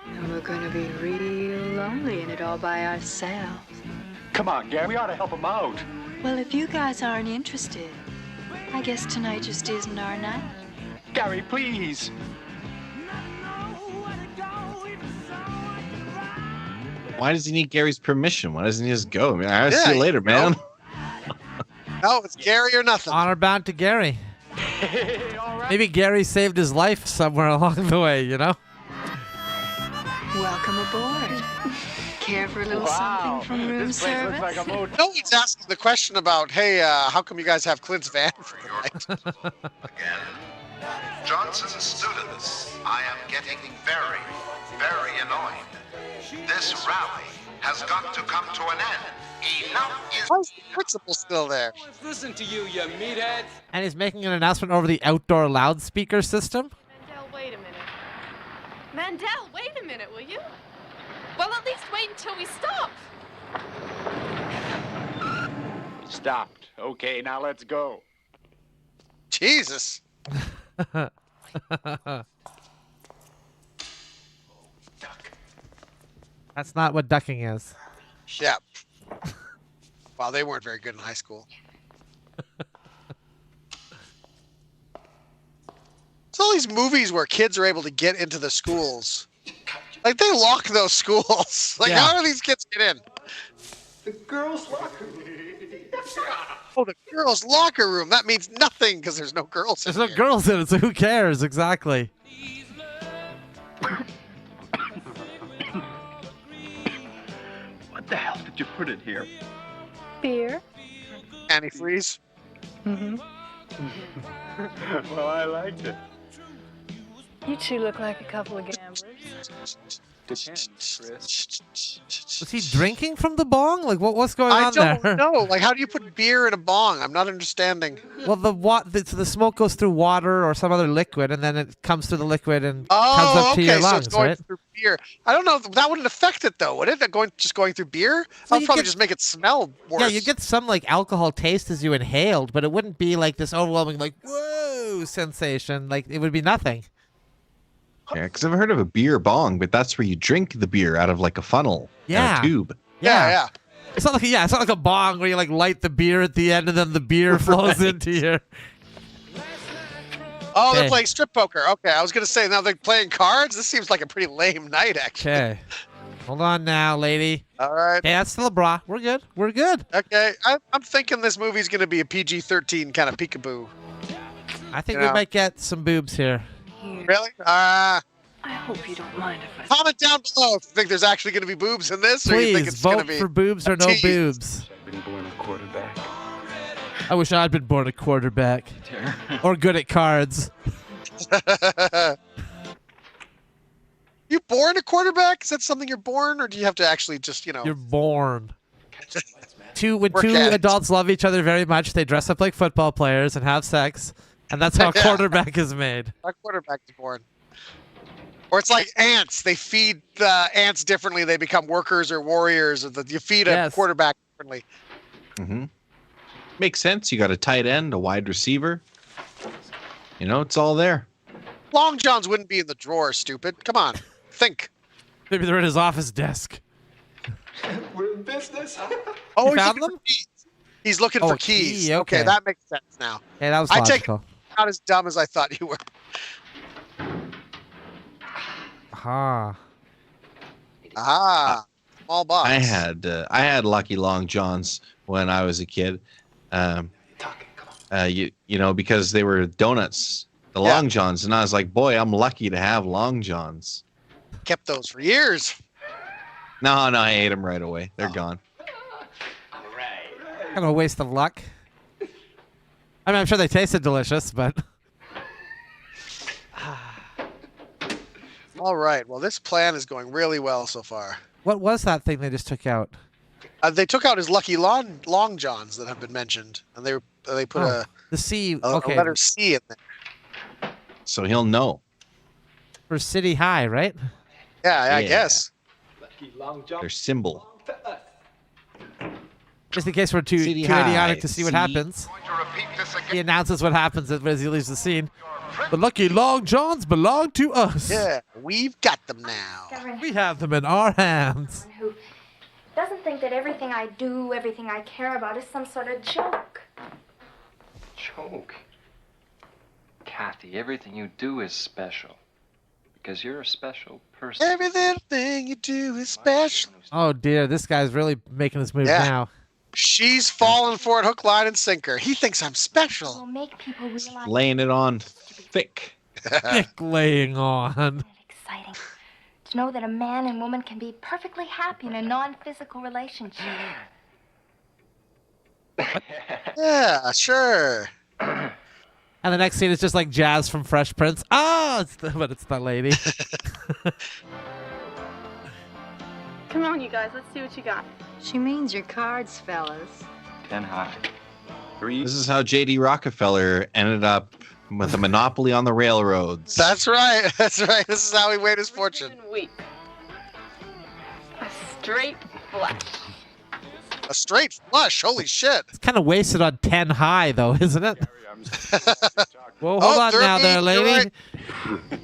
And we're going to be real lonely in it all by ourselves. Come on, Gary, we ought to help him out. Well, if you guys aren't interested, I guess tonight just isn't our night. Gary, please. Why does he need Gary's permission? Why doesn't he just go? I mean, I'll see you later, man. No, it's Gary or nothing. Honor bound to Gary. Maybe Gary saved his life somewhere along the way, you know? Welcome aboard. Care for a little something from room service? No one's asking the question about, hey, how come you guys have Clint's van for the night? Johnson students, I am getting very, very annoyed. This rally has got to come to an end. Enough is... Why is the principal still there? Listen to you, you meathead. And he's making an announcement over the outdoor loudspeaker system. Mandel, wait a minute. Mandel, wait a minute, will you? Well, at least wait until we stop. Stopped. Okay, now let's go. Jesus. That's not what ducking is. Yeah. Wow, they weren't very good in high school. It's all these movies where kids are able to get into the schools. Like, they lock those schools. Like, how do these kids get in? The girls' locker room. Oh, the girls' locker room. That means nothing because there's no girls in There's no girls in it, so who cares? Exactly. What the hell did you put in here? Beer? Antifreeze. Mm-hmm. Well, I liked it. You two look like a couple of gamblers. Depends, Chris. Was he drinking from the bong? Like, what's going on there? I don't know. Like, how do you put beer in a bong? I'm not understanding. Well, the smoke goes through water or some other liquid, and then it comes through the liquid and comes Oh, up to okay, your so lungs, it's going right? through beer. I don't know. That wouldn't affect it, though, would it? Just going through beer? So That would you probably get- just make it smell worse. Yeah, you get some like alcohol taste as you inhaled, but it wouldn't be like this overwhelming, like, whoa sensation. Like, it would be nothing. Yeah, because I've heard of a beer bong, but that's where you drink the beer out of like a funnel, Yeah. and a tube. Yeah. It's not like it's not like a bong where you like light the beer at the end and then the beer flows into your. Oh, they're Okay. playing strip poker. Okay, I was going to say, now they're playing cards? This seems like a pretty lame night, actually. Okay. Hold on now, lady. All right. Okay, that's still a bra. We're good. We're good. Okay, I'm thinking this movie's going to be a PG-13 kind of peekaboo. I think Yeah. we might get some boobs here. Really? I hope you don't mind if I... Comment down below if you think there's actually going to be boobs in this, or you think Please it's going to vote be for boobs or no tease. boobs. Been born a quarterback. I wish I'd been born a quarterback or good at cards. You born a quarterback? Is that something you're born, or do you have to actually just, You're born. When Work two at it. adults love each other very much, they dress up like football players and have sex, and that's how a Yeah. quarterback is made. A quarterback is born. Or it's like ants. They feed the ants differently. They become workers or warriors. Or you feed a Yes. quarterback differently. Mm-hmm. Makes sense. You got a tight end, a wide receiver. You know, it's all there. Long Johns wouldn't be in the drawer, stupid. Come on. Think. Maybe they're in his office desk. We're in business. Oh, You he's found looking them? for keys. He's looking Oh, for keys. key, okay. That makes sense now. Hey, that was I take logical. not as dumb as I thought you were. Aha. Ah, small box. I had Lucky Long Johns when I was a kid. You know, because they were donuts, the Yeah. Long Johns, and I was like, boy, I'm lucky to have Long Johns. Kept those for years. No, I ate them right away. They're gone. Kind of a waste of luck. I mean, I'm sure they tasted delicious, but All right. Well, this plan is going really well so far. what was that thing they just took out? They took out his Lucky Long Johns that have been mentioned, and they put Oh, the C. a Okay, letter C in there. So he'll know. for City High, right? Yeah, I Yeah. guess. Lucky Long John. Their symbol. Just in case we're too idiotic to see what happens. He announces what happens as he leaves the scene. The lucky Long Johns belong to us. Yeah, we've got them now. We have them in our hands. Who doesn't think that everything I do, everything I care about is some sort of joke. Joke? Kathy, everything you do is special. Because you're a special person. Every little thing you do is special. Oh dear, this guy's really making this move now. She's falling for it, hook, line, and sinker. He thinks I'm special. Will make people realize Laying it on thick. Thick laying on. exciting to know that a man and woman can be perfectly happy in a non-physical relationship. Yeah, sure. And the next scene is just like Jazz from Fresh Prince. Oh, but it's that lady. Come on, you guys. Let's see what you got. She means your cards, fellas. 10 high. This is how J.D. Rockefeller ended up with a monopoly on the railroads. That's right. That's right. This is how he made his fortune. Weak. A straight flush. A straight flush. Holy shit. It's kind of wasted on 10 high, though, isn't it? Well, hold on now there, lady.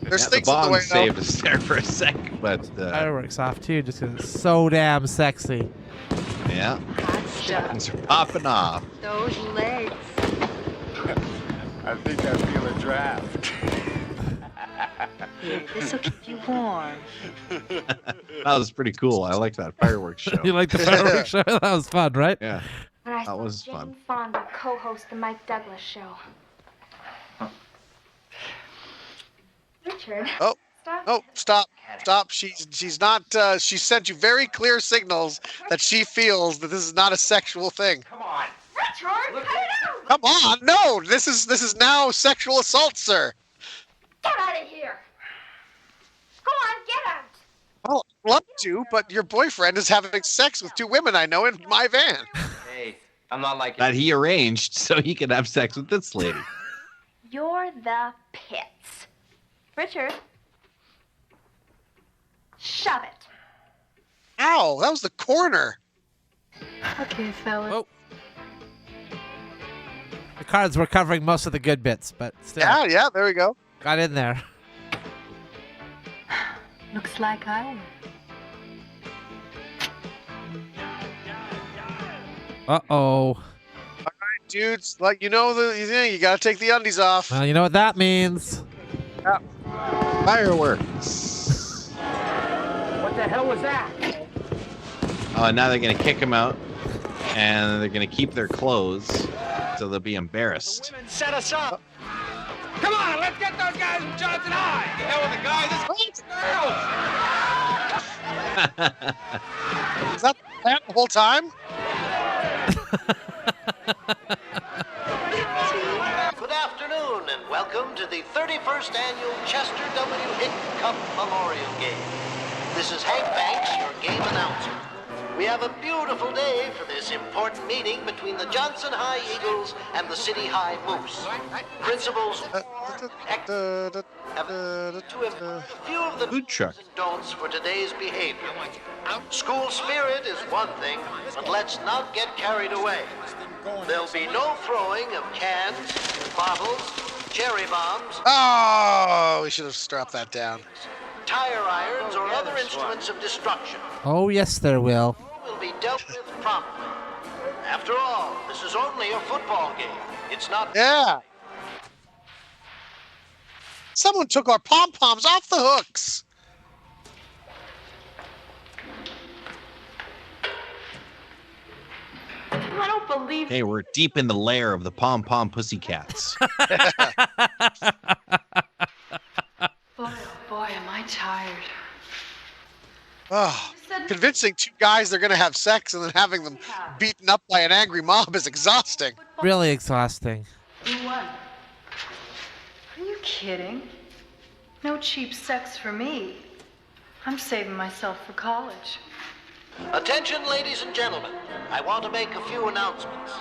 There's the things in the bong way saved us there for a sec, but fireworks off too, just 'cause it's so damn sexy. yeah, things are popping off. Those legs. I think I feel a draft. Here, this'll keep you warm. That was pretty cool. I like that fireworks show. You like the fireworks show? That was fun, right? Yeah, When I that was saw fun. Jane Fonda co-host the Mike Douglas show. Richard. Oh, stop. She's not. She sent you very clear signals that she feels that this is not a sexual thing. Come on. Richard, cut it out! Come on, no. This is now sexual assault, sir. Get out of here! Go on, get out! Well, I'd love to, but your boyfriend is having sex with two women I know in my van. Hey, I'm not like That he arranged so he could have sex with this lady. You're the pits. Richard. Shove it. Ow, that was the corner. Okay, fellas. Oh. The cards were covering most of the good bits, but still. Yeah, there we go. Got in there. Looks like I win. Uh-oh. All right, dudes, like you gotta take the undies off. Well, you know what that means. Yeah. Fireworks. What the hell was that? Oh, and now they're gonna kick him out, and they're gonna keep their clothes, so they'll be embarrassed. Women set us up. Come on, let's get those guys from Johnson High. The hell with the guys, let's girls. Is that the plan the whole time? Good afternoon and welcome to the 31st Annual Chester W. Hick Cup Memorial Game. This is Hank Banks, your game announcer. We have a beautiful day for this important meeting between the Johnson High Eagles and the City High Moose. Principals have a few of the Food truck. do's and don'ts for today's behavior. School spirit is one thing, but let's not get carried away. There'll be no throwing of cans, bottles, cherry bombs, Oh, we should have strapped that down. tire irons, or other instruments of destruction. Oh, yes, there will. Will be dealt with promptly. After all, this is only a football game. It's not. Yeah. Someone took our pom-poms off the hooks. I don't believe. Hey, we're deep in the lair of the pom-pom Pussycats. Boy, oh boy, am I tired. Oh, convincing two guys they're going to have sex and then having them beaten up by an angry mob is exhausting. Really exhausting. Who won? Are you kidding? No cheap sex for me. I'm saving myself for college. Attention, ladies and gentlemen. I want to make a few announcements.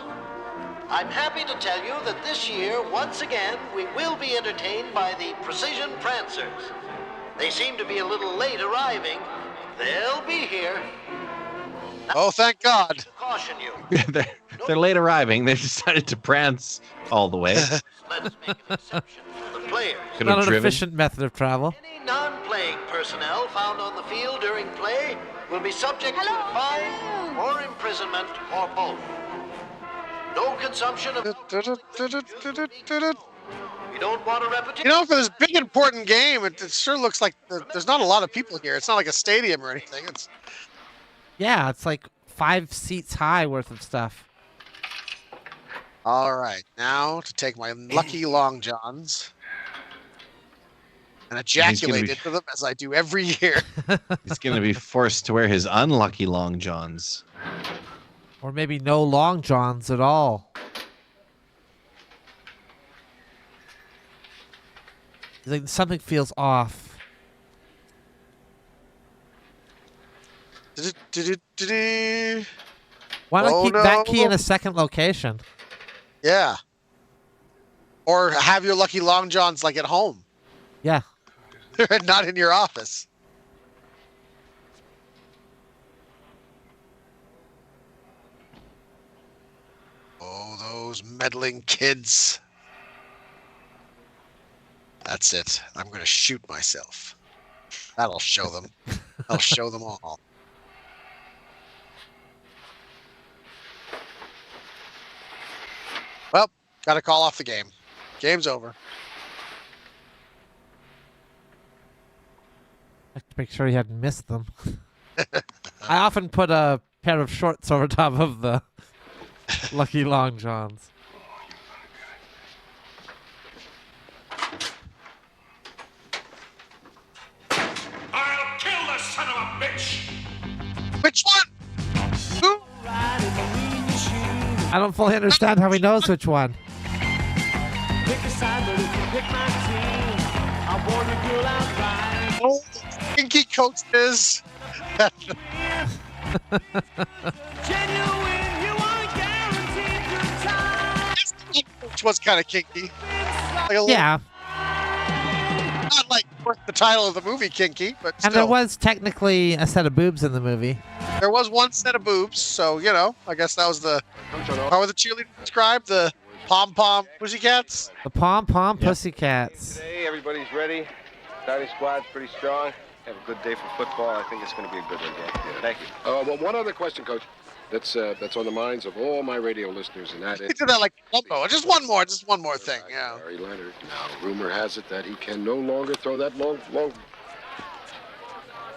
I'm happy to tell you that this year, once again, we will be entertained by the Precision Prancers. They seem to be a little late arriving. They'll be here. Oh, thank God. Caution you. they're late arriving. They decided to prance all the way. Let's make an exception for the players. Could Not have an driven. efficient method of travel. Any non-playing personnel found on the field during play will be subject to a fine or imprisonment or both. No consumption of... We don't want a repetition. You know, for this big important game, it sure looks like there's not a lot of people here. It's not like a stadium or anything. It's Yeah, it's like 5 seats high worth of stuff. all right. Now to take my lucky long johns and ejaculate into them as I do every year. He's going to be forced to wear his unlucky long johns. Or maybe no long johns at all. It's like something feels off. Why not keep that key in a second location? Yeah. Or have your lucky long johns like at home. Yeah. Not in your office. Oh, those meddling kids. That's it. I'm going to shoot myself. That'll show them. I'll show them all. Well, got to call off the game. Game's over. I have to make sure he hadn't missed them. I often put a pair of shorts over top of the lucky long johns. I'll kill the son of a bitch! Which one? Who? I don't fully understand how he knows which one. Oh, Kinky coaches. Which was kind of kinky. Like a Yeah. Not like worth the title of the movie, kinky, but And there still. was technically a set of boobs in the movie. There was one set of boobs, so you know. I guess that was the. How were the cheerleaders described? The pom pom pussycats. The Pom Pom Pussycats. Today, everybody's ready. Starting squad's pretty strong. Have a good day for football. I think it's going to be a good one, Dan. Thank you. Well, one other question, Coach. That's on the minds of all my radio listeners, and that They is did that like Columbo. Just one more thing. Yeah. Barry Leonard. Now, rumor has it that he can no longer throw that long.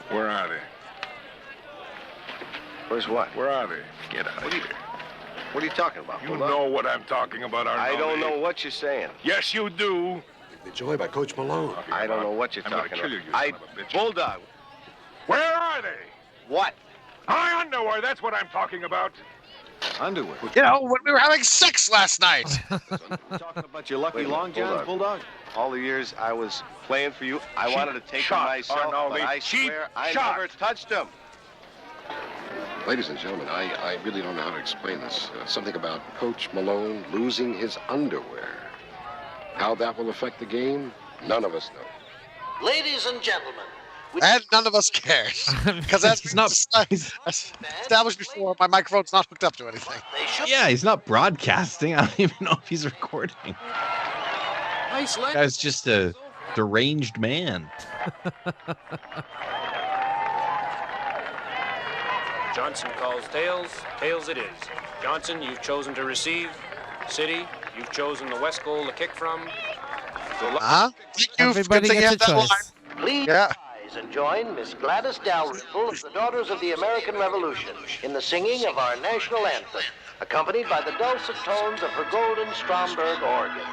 Where are they? Where's what? Where are they? Get out of here. What are you talking about? You know what I'm talking about, I don't Arnoldi. know what you're saying. Yes, you do. Enjoyed by Coach Malone. I don't know what you're I'm gonna talking kill about. you, you son of a bitch. Bulldog. Where are they? What? My underwear, that's what I'm talking about. Underwear. You know, when we were having sex last night. Talking about your lucky long johns, Bulldog? All the years I was playing for you, I Cheap wanted to take shot, them myself, Arnoldi. but I Cheap swear I shot. never touched them. Ladies and gentlemen, I really don't know how to explain this. Something about Coach Malone losing his underwear. How that will affect the game, none of us know. Ladies and gentlemen, And none of us cares. Because as He's not- established before, my microphone's not hooked up to anything. Yeah, he's not broadcasting. I don't even know if he's recording. Nice leg. Guy's just a deranged man. Johnson calls tails. Tails it is. Johnson, you've chosen to receive. City, you've chosen the west goal to kick from. Good luck. Huh? Thank you. Everybody Good thing you gets have a that choice. line. please Yeah. rise and join Miss Gladys Dalrymple of the Daughters of the American Revolution in the singing of our national anthem, accompanied by the dulcet tones of her golden Stromberg organ.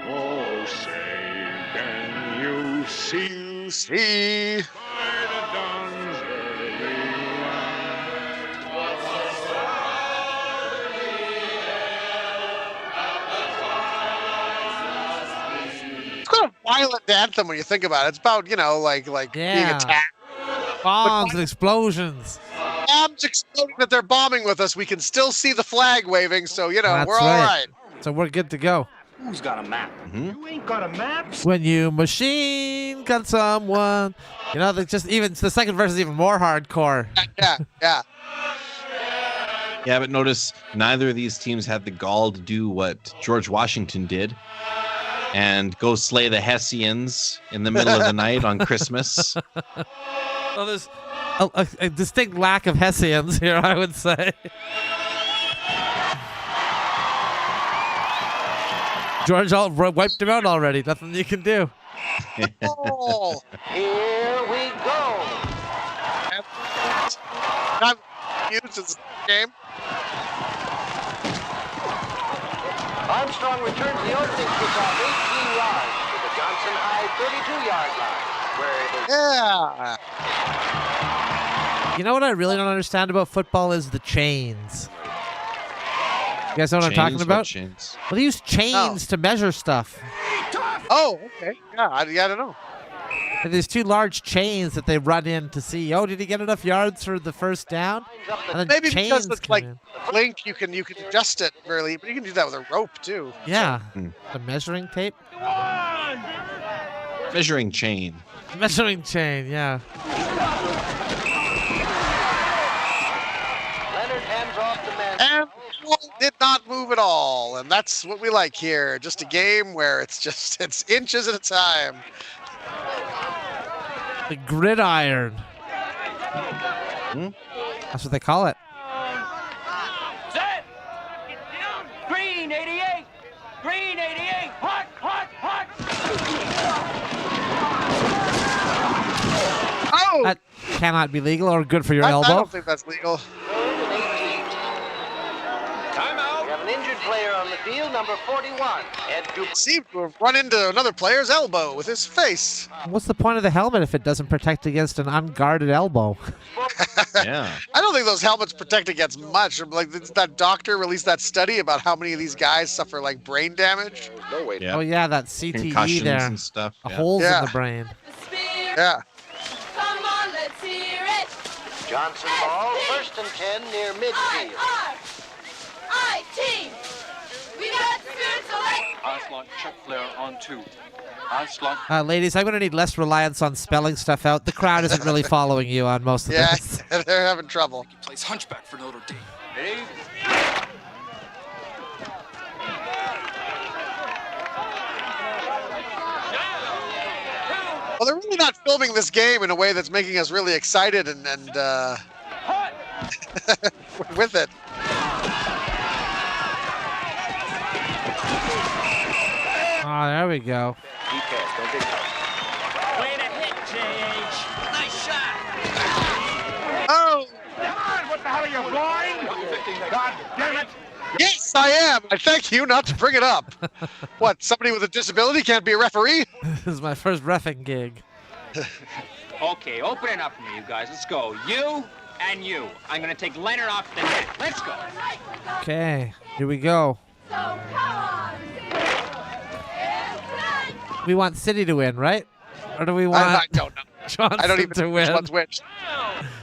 Oh, say, can you see? See. By the dawn's early It's quite a violent anthem when you think about it. It's about, you know, like being Yeah. attacked. Bombs and explosions. Bombs exploding that they're bombing with us. We can still see the flag waving, so, you know, That's we're all right. So we're good to go. Who's got a map? You ain't got a map? When you machine gun someone. You know, just even the second verse is even more hardcore. Yeah. Yeah, but notice neither of these teams had the gall to do what George Washington did and go slay the Hessians in the middle of the night on Christmas. Well, there's a distinct lack of Hessians here, I would say. George wiped him out already. Nothing you can do. Oh, here we go. Not used this game. Armstrong returns the opening kickoff 18 yards to the Johnson High 32-yard line, where it is. Yeah. You know what I really don't understand about football is the chains. You guys know what I'm talking about? Chains? Well, they use chains to measure stuff. Oh, okay. Yeah, I don't know. And there's two large chains that they run in to see. Oh, did he get enough yards for the first down? And then Maybe chains because it's come like in. link, you can adjust it really, but you can do that with a rope too. Yeah, the measuring tape. Measuring chain. Measuring chain, yeah. Leonard hands off the man. And the ball did not move at all, and that's what we like here. Just a game where it's inches at a time. The gridiron. That's what they call it. Set! Green 88! Green 88! Hot, hot, hot! Oh! That cannot be legal or good for your I elbow. don't think that's legal. We have an injured player on the field, number 41. Ed Dupree. Seemed to have run into another player's elbow with his face. What's the point of the helmet if it doesn't protect against an unguarded elbow? Yeah. I don't think those helmets protect against much. Like that doctor released that study about how many of these guys suffer like brain damage. No way. Oh yeah, that CTE Concussions there. and stuff. Yeah. Holes in the brain. Yeah. Come on, let's hear it. Johnson ball, 1st and 10 near midfield. I-team. We got spirit select. Onslaught, check flare on 2. Onslaught. Ladies, I'm going to need less reliance on spelling stuff out. The crowd isn't really following you on most of this. Yeah, they're having trouble. He plays hunchback for Notre Dame. Ready? Well, they're really not filming this game in a way that's making us really excited and with it. Oh, there we go. Deep pass, don't dig it. Way to hit, J.H. Nice shot. Oh! Come on, what the hell are you, blind? God damn it. Yes, I am. I thank you not to bring it up. What, somebody with a disability can't be a referee? This is my first reffing gig. Okay, open it up for me, you guys. Let's go. You and you. I'm going to take Leonard off the net. Let's go. Okay, here we go. We want City to win, right? Or do we want I don't know. Johnson I don't even to know win? which one's which.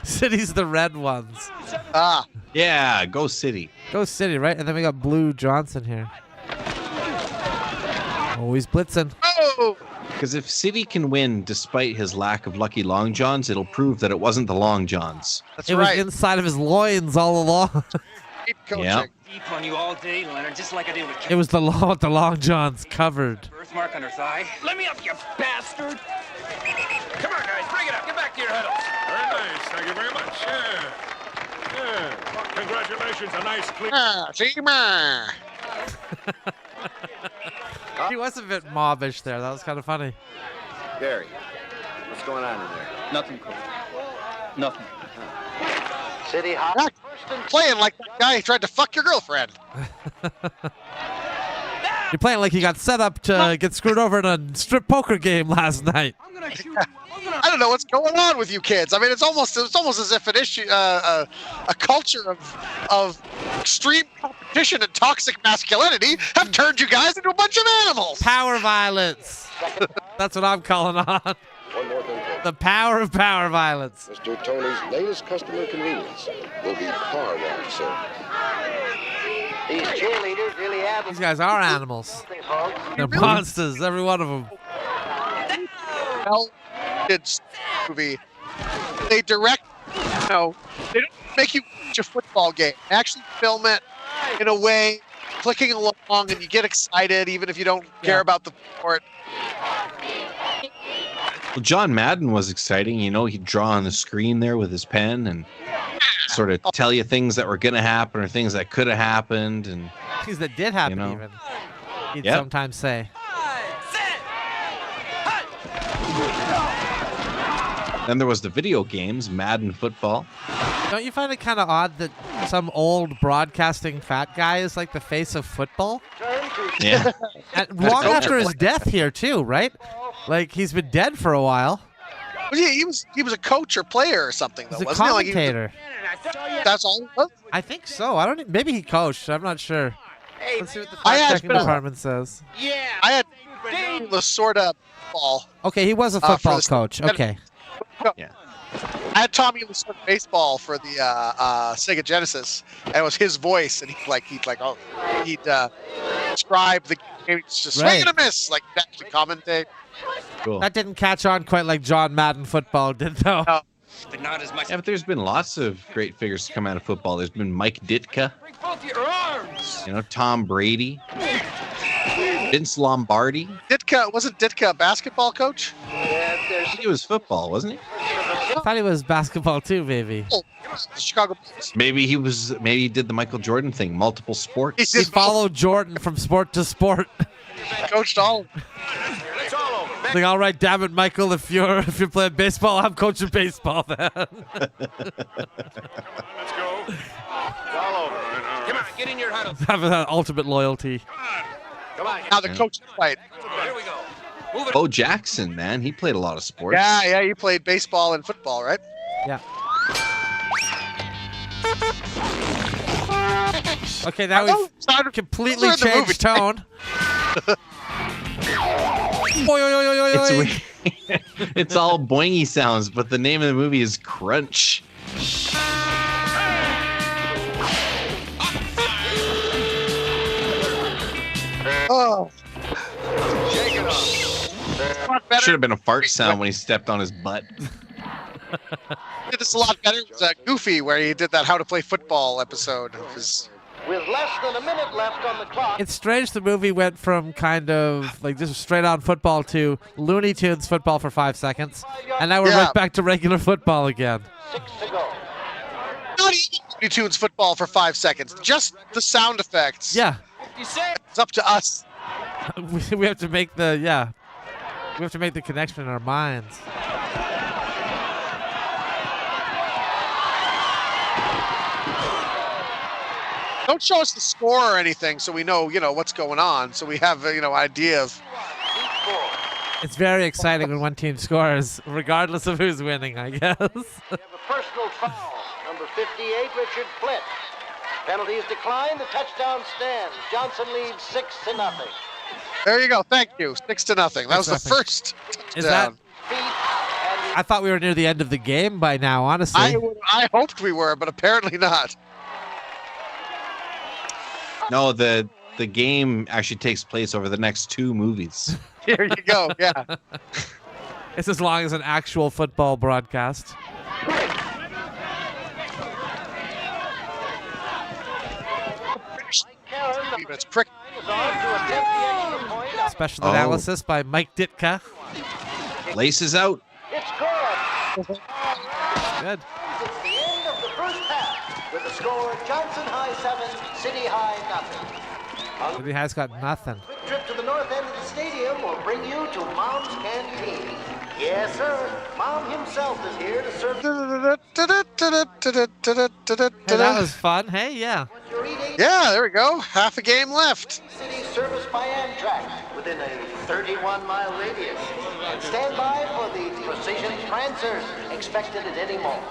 City's the red ones. Ah. Yeah, go City. Go City, right? And then we got Blue Johnson here. Oh, he's blitzing. Oh! Because if City can win despite his lack of lucky long johns, it'll prove that it wasn't the long johns. That's it right. was inside of his loins all along. Keep coaching. Yep. Deep on you all day, Leonard, just like I did with It was the long johns covered. birthmark on her thigh. Let me up, you bastard. Come on, guys, bring it up. Get back to your huddles. Very nice. Thank you very much. Yeah. Congratulations. A nice clean. Seamer. He was a bit mobbish there. That was kind of funny. Gary, what's going on in there? Nothing, Coach. Nothing. City High. Yeah, playing like that guy who tried to fuck your girlfriend. You're playing like you got set up to get screwed over in a strip poker game last night. I don't know what's going on with you kids. I mean, it's almost as if an issue, a culture of extreme competition and toxic masculinity have turned you guys into a bunch of animals. Power violence. That's what I'm calling on. One more thing, folks. The power of power violence. Mr. Tony's latest customer convenience will be car wash, sir. These cheerleaders really have These guys are animals. They're monsters, every one of them. Well, it's movie. They direct, they don't make you watch a football game. They actually film it in a way, clicking along, and you get excited even if you don't care about the sport. Well, John Madden was exciting. He'd draw on the screen there with his pen and sort of tell you things that were going to happen or things that could have happened. And things that did happen even. He'd sometimes say. Then there was the video games, Madden Football. Don't you find it kind of odd that some old broadcasting fat guy is like the face of football? Yeah. And long after his death here too, right? Like he's been dead for a while. Well, yeah, he was a coach or player or something though. He's a wasn't he? commentator. That's all. I think so. I don't. Maybe he coached. I'm not sure. Let's see what the I had fact checking department says. I had the sort of ball. Okay, he was a football coach. Okay. Yeah. I had Tommy Lasorda baseball for the Sega Genesis, and it was his voice, and he'd describe the game, just swing and a miss, like he'd actually commentate. Cool. That didn't catch on quite like John Madden football did, though. No. But not as much. Yeah, but there's been lots of great figures to come out of football. There's been Mike Ditka. Both your arms. Tom Brady. Vince Lombardi. Wasn't Ditka a basketball coach? He was football, wasn't he? I thought he was basketball too, maybe. Oh, Chicago Bulls. Maybe he did the Michael Jordan thing, multiple sports. He followed Jordan from sport to sport. Coached all. Like, all right, damn it, Michael, if you're playing baseball, I'm coaching baseball then. Let's go. All over. Come on, get in your huddle. Having that ultimate loyalty. Come on. Now the coach fight. Here we go. Move it. Bo Jackson, man, he played a lot of sports. Yeah, you played baseball and football, right? Yeah. Okay, now we've completely changed tone. It's all boingy sounds, but the name of the movie is Crunch. Oh. Should have been a fart sound when he stepped on his butt. Did this a lot better. It was Goofy, where he did that How to Play Football episode. With less than a minute left on the clock. It's strange the movie went from kind of like just straight on football to Looney Tunes football for 5 seconds. And now we're right back to regular football again. 6 to go. Not even Looney Tunes football for 5 seconds. Just the sound effects. Yeah. It's up to us. we have to make the, we have to make the connection in our minds. Don't show us the score or anything so we know, what's going on. So we have, idea of. It's very exciting when one team scores, regardless of who's winning, I guess. We have a personal foul. Number 58, Richard Flint. Penalty is declined. The touchdown stands. Johnson leads 6-0. There you go. Thank you. 6-0. That was the first touchdown. Is that? I thought we were near the end of the game by now, honestly. I hoped we were, but apparently not. No, the game actually takes place over the next 2 movies. Here you go. Yeah. It's as long as an actual football broadcast. It's prick. Special analysis by Mike Ditka. Laces out. It's good. Good. It's the end of the first half with the score Johnson High 7, City High nothing. City High's got nothing. Quick trip to the north end of the stadium will bring you to Mom's Canteen. Yes, sir. Mom himself is here to serve. Hey, that was fun. Hey, yeah. Yeah, there we go. Half a game left. City serviced by Amtrak within a 31-mile radius. And stand by for the Precision Prancers expected at any moment.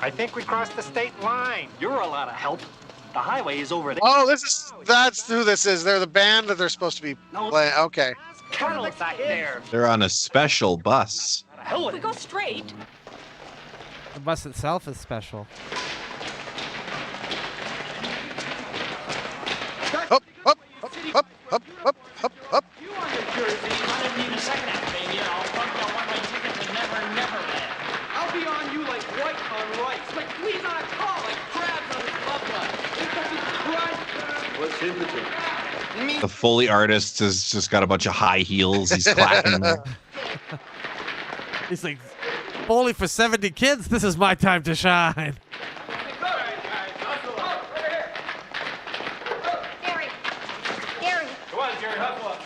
I think we crossed the state line. You're a lot of help. The highway is over there. Oh, that's who this is. They're the band that they're supposed to be playing. Okay. Colonel's back there. They're on a special bus. If we go straight. The bus itself is special. up, up, up. You on your jersey, I didn't need a second half, baby. I'll plug your one-way ticket to Never Neverland. I'll be on you like white on rice, like fleas on a car, like crabs on his love line. What's impotent? The Foley artist has just got a bunch of high heels. He's clapping. He's like, Foley for 70 kids. This is my time to shine. Gary, Come on, Jerry, hustle up.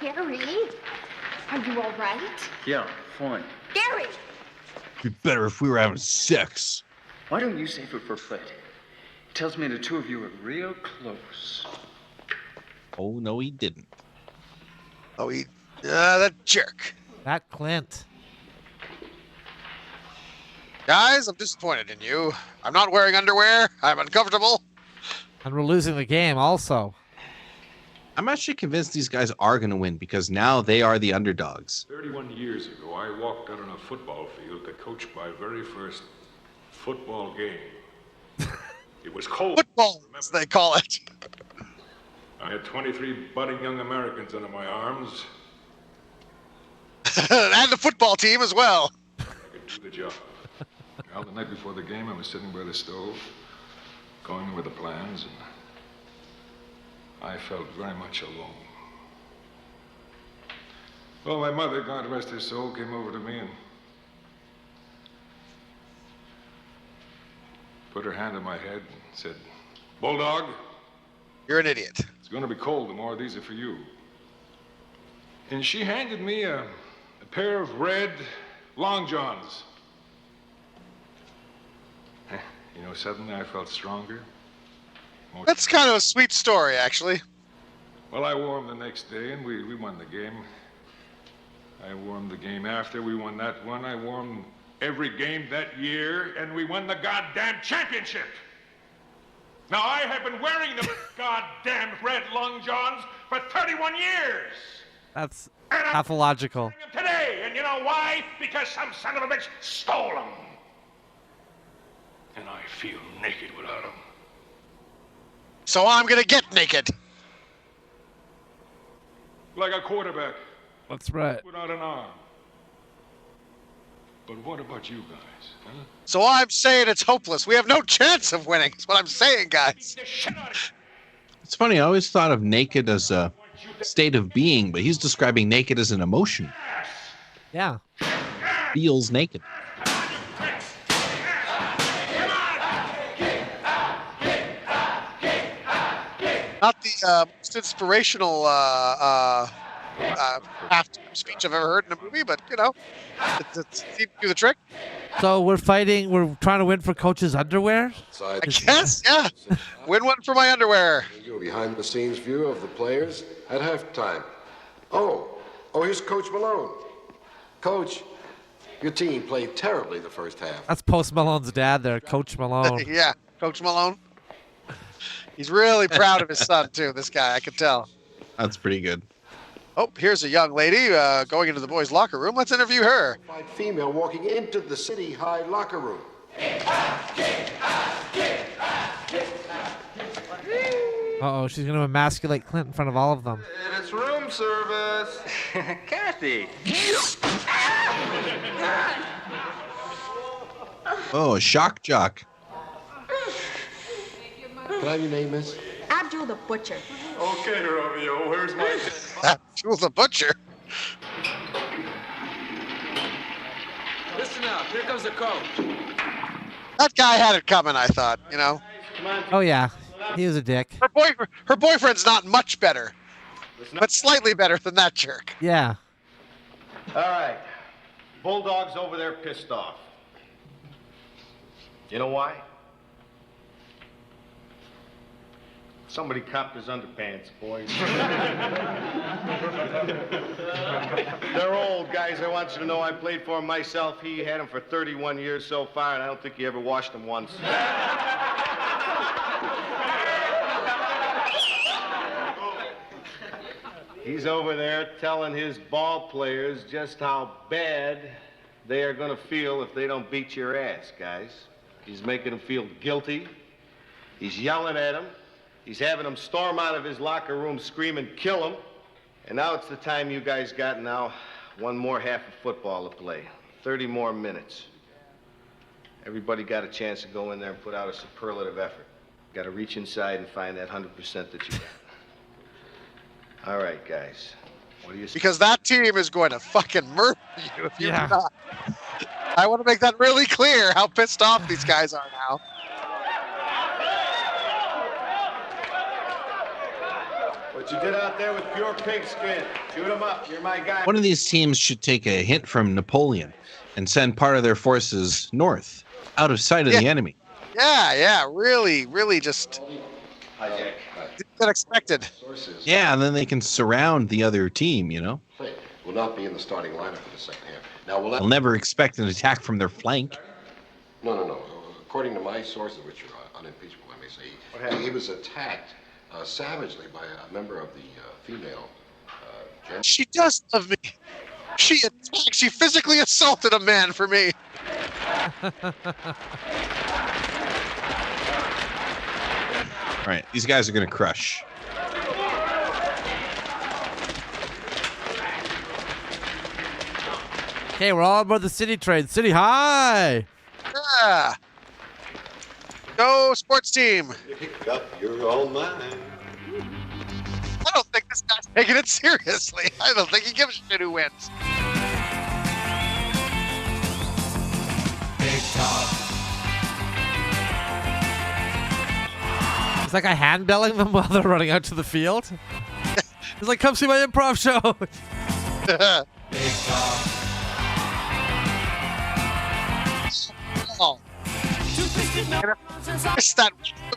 Gary, are you all right? Yeah, fine. Gary! It'd be better if we were having sex. Why don't you save it for Fred? It tells me the two of you are real close. Oh, no, he didn't. Oh, that jerk. That Clint. Guys, I'm disappointed in you. I'm not wearing underwear. I'm uncomfortable. And we're losing the game also. I'm actually convinced these guys are going to win because now they are the underdogs. 31 years ago, I walked out on a football field to coach my very first football game. It was cold. Football, as they call it. I had 23 budding young Americans under my arms. And the football team as well. I could do the job. Well, the night before the game, I was sitting by the stove, going over the plans, and I felt very much alone. Well, my mother, God rest her soul, came over to me and put her hand on my head and said, "Bulldog, you're an idiot. It's going to be cold tomorrow. These are for you." And she handed me a pair of red long johns. You know, suddenly I felt stronger. That's kind of a sweet story, actually. Well, I wore them the next day, and we won the game. I wore them the game after. We won that one. I wore them every game that year, and we won the goddamn championship. Now, I have been wearing the goddamn red long johns for 31 years. That's pathological. Today, and you know why? Because some son of a bitch stole them. And I feel naked without them. So I'm gonna get naked. Like a quarterback. That's right. Without an arm. But what about you guys? Huh? So I'm saying it's hopeless. We have no chance of winning. That's what I'm saying, guys. It's funny. I always thought of naked as a state of being, but he's describing naked as an emotion. Yeah. Feels naked. Not the most inspirational half-time speech I've ever heard in a movie, but, you know, it seemed to do the trick. So we're trying to win for Coach's underwear? I guess, yeah. Win one for my underwear. Your behind-the-scenes view of the players at halftime. Oh, here's Coach Malone. Coach, your team played terribly the first half. That's Post Malone's dad there, Coach Malone. Yeah, Coach Malone. He's really proud of his son, too, this guy, I can tell. That's pretty good. Oh, here's a young lady going into the boys' locker room. Let's interview her. Female walking into the City High locker room. Uh-oh, she's going to emasculate Clint in front of all of them. It's room service. Kathy. Oh, a shock jock. Can I have your name, miss? Abdul the Butcher. Okay, Romeo, where's my... Abdul the Butcher? Listen up, here comes the coach. That guy had it coming, I thought, you know. Oh, yeah. He was a dick. Her boyfriend's not much better, but slightly better than that jerk. Yeah. All right. Bulldog's over there pissed off. You know why? Somebody copped his underpants, boys. They're old, guys. I want you to know I played for him myself. He had them for 31 years so far, and I don't think he ever washed them once. He's over there telling his ball players just how bad they are going to feel if they don't beat your ass, guys. He's making them feel guilty. He's yelling at them. He's having them storm out of his locker room screaming, "Kill him." And now it's the time you guys got now. One more half of football to play. 30 more minutes. Everybody got a chance to go in there and put out a superlative effort. Got to reach inside and find that 100% that you got. All right, guys. What do you say? Because that team is going to fucking murder you if you do not. I want to make that really clear how pissed off these guys are now. What you did out there with pure pigskin. Shoot them up. You're my guy. One of these teams should take a hint from Napoleon and send part of their forces north, out of sight of the enemy. Yeah, really just unexpected. Yeah, and then they can surround the other team, you know? Will not be in the starting lineup for the second half. Now, They'll never expect an attack from their flank. No. According to my sources, which are unimpeachable, I may say, he was attacked savagely by a member of the female gender. She does love me. She physically assaulted a man for me. All right, these guys are going to crush. Okay, we're all aboard the city train. City high! Yeah. Go sports team. Pick up your old mind. I don't think this guy's taking it seriously. I don't think he gives a shit who wins. Big top. Is that guy handbelling them while they're running out to the field? He's like, come see my improv show. Big top. Oh. This that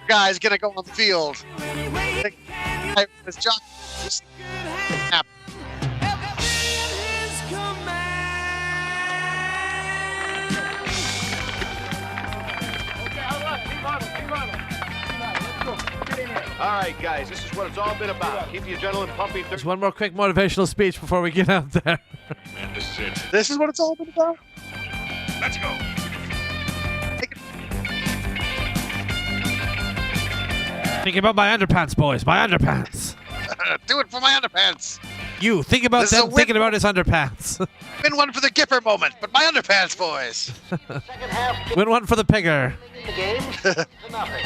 guy's gonna go on the field. It's John. All right, guys, this is what it's all been about. Keep the adrenaline pumping. There's one more quick motivational speech before we get out there. Man, this is it. This is what it's all been about? Let's go. Think about my underpants, boys. My underpants. Do it for my underpants. You, think about them thinking about his underpants. Win one for the Gipper moment, but my underpants, boys. Second half. Win one for the pigger. The game to nothing.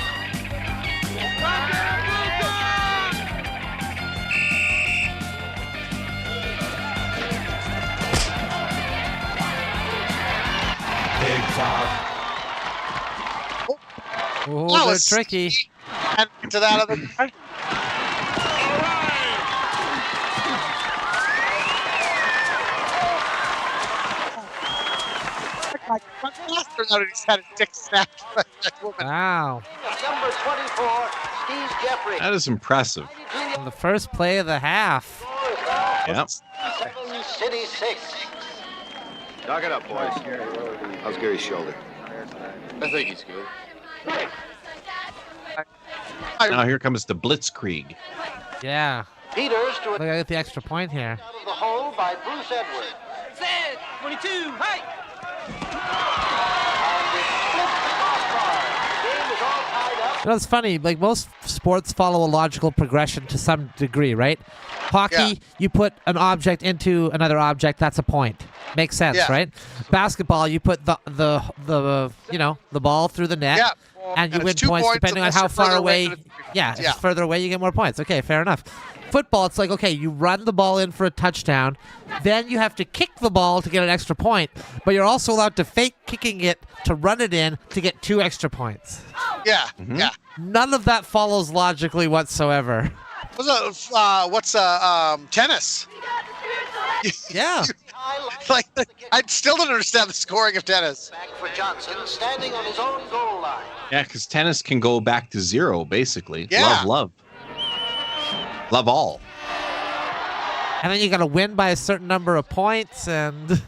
Big top. Oh, that they're was tricky. And into that other guy. Like faster now that he's had his dick snapped by that woman. Wow. Number 24, Steve Jeffrey. That is impressive. On the first play of the half. Yep. 7 City 6. Knock it up, boys. How's Gary's shoulder? I think he's good. Now here comes the blitzkrieg. Yeah. Peters to Look, I get the extra point here. out of the hole by Bruce Edwards. Set, 22, hey! You know, it's funny, like most sports follow a logical progression to some degree, right? Hockey, you put an object into another object, that's a point. Makes sense, right? Basketball, you put the ball through the net, and you win points depending on how far away. It's further away, you get more points. Okay, fair enough. Football, it's like, okay, you run the ball in for a touchdown, then you have to kick the ball to get an extra point, but you're also allowed to fake kicking it to run it in to get 2 extra points. Yeah. None of that follows logically whatsoever. What's tennis? Yeah. Like, I still don't understand the scoring of tennis. Back for Johnson, standing on his own goal line. Yeah, because tennis can go back to 0, basically. Yeah. Love all. And then you got to win by a certain number of points, and Yep.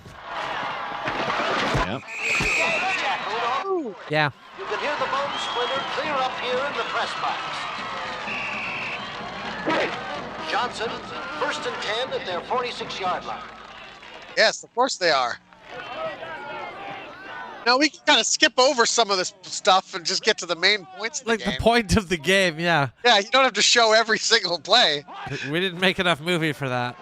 yeah. You can hear the bone splinter clear up here in the press box. Johnson, 1st and 10 at their 46-yard line. Yes, of course they are. No, we can kind of skip over some of this stuff and just get to the main points of the game. The point of the game, yeah. Yeah, you don't have to show every single play. We didn't make enough movie for that.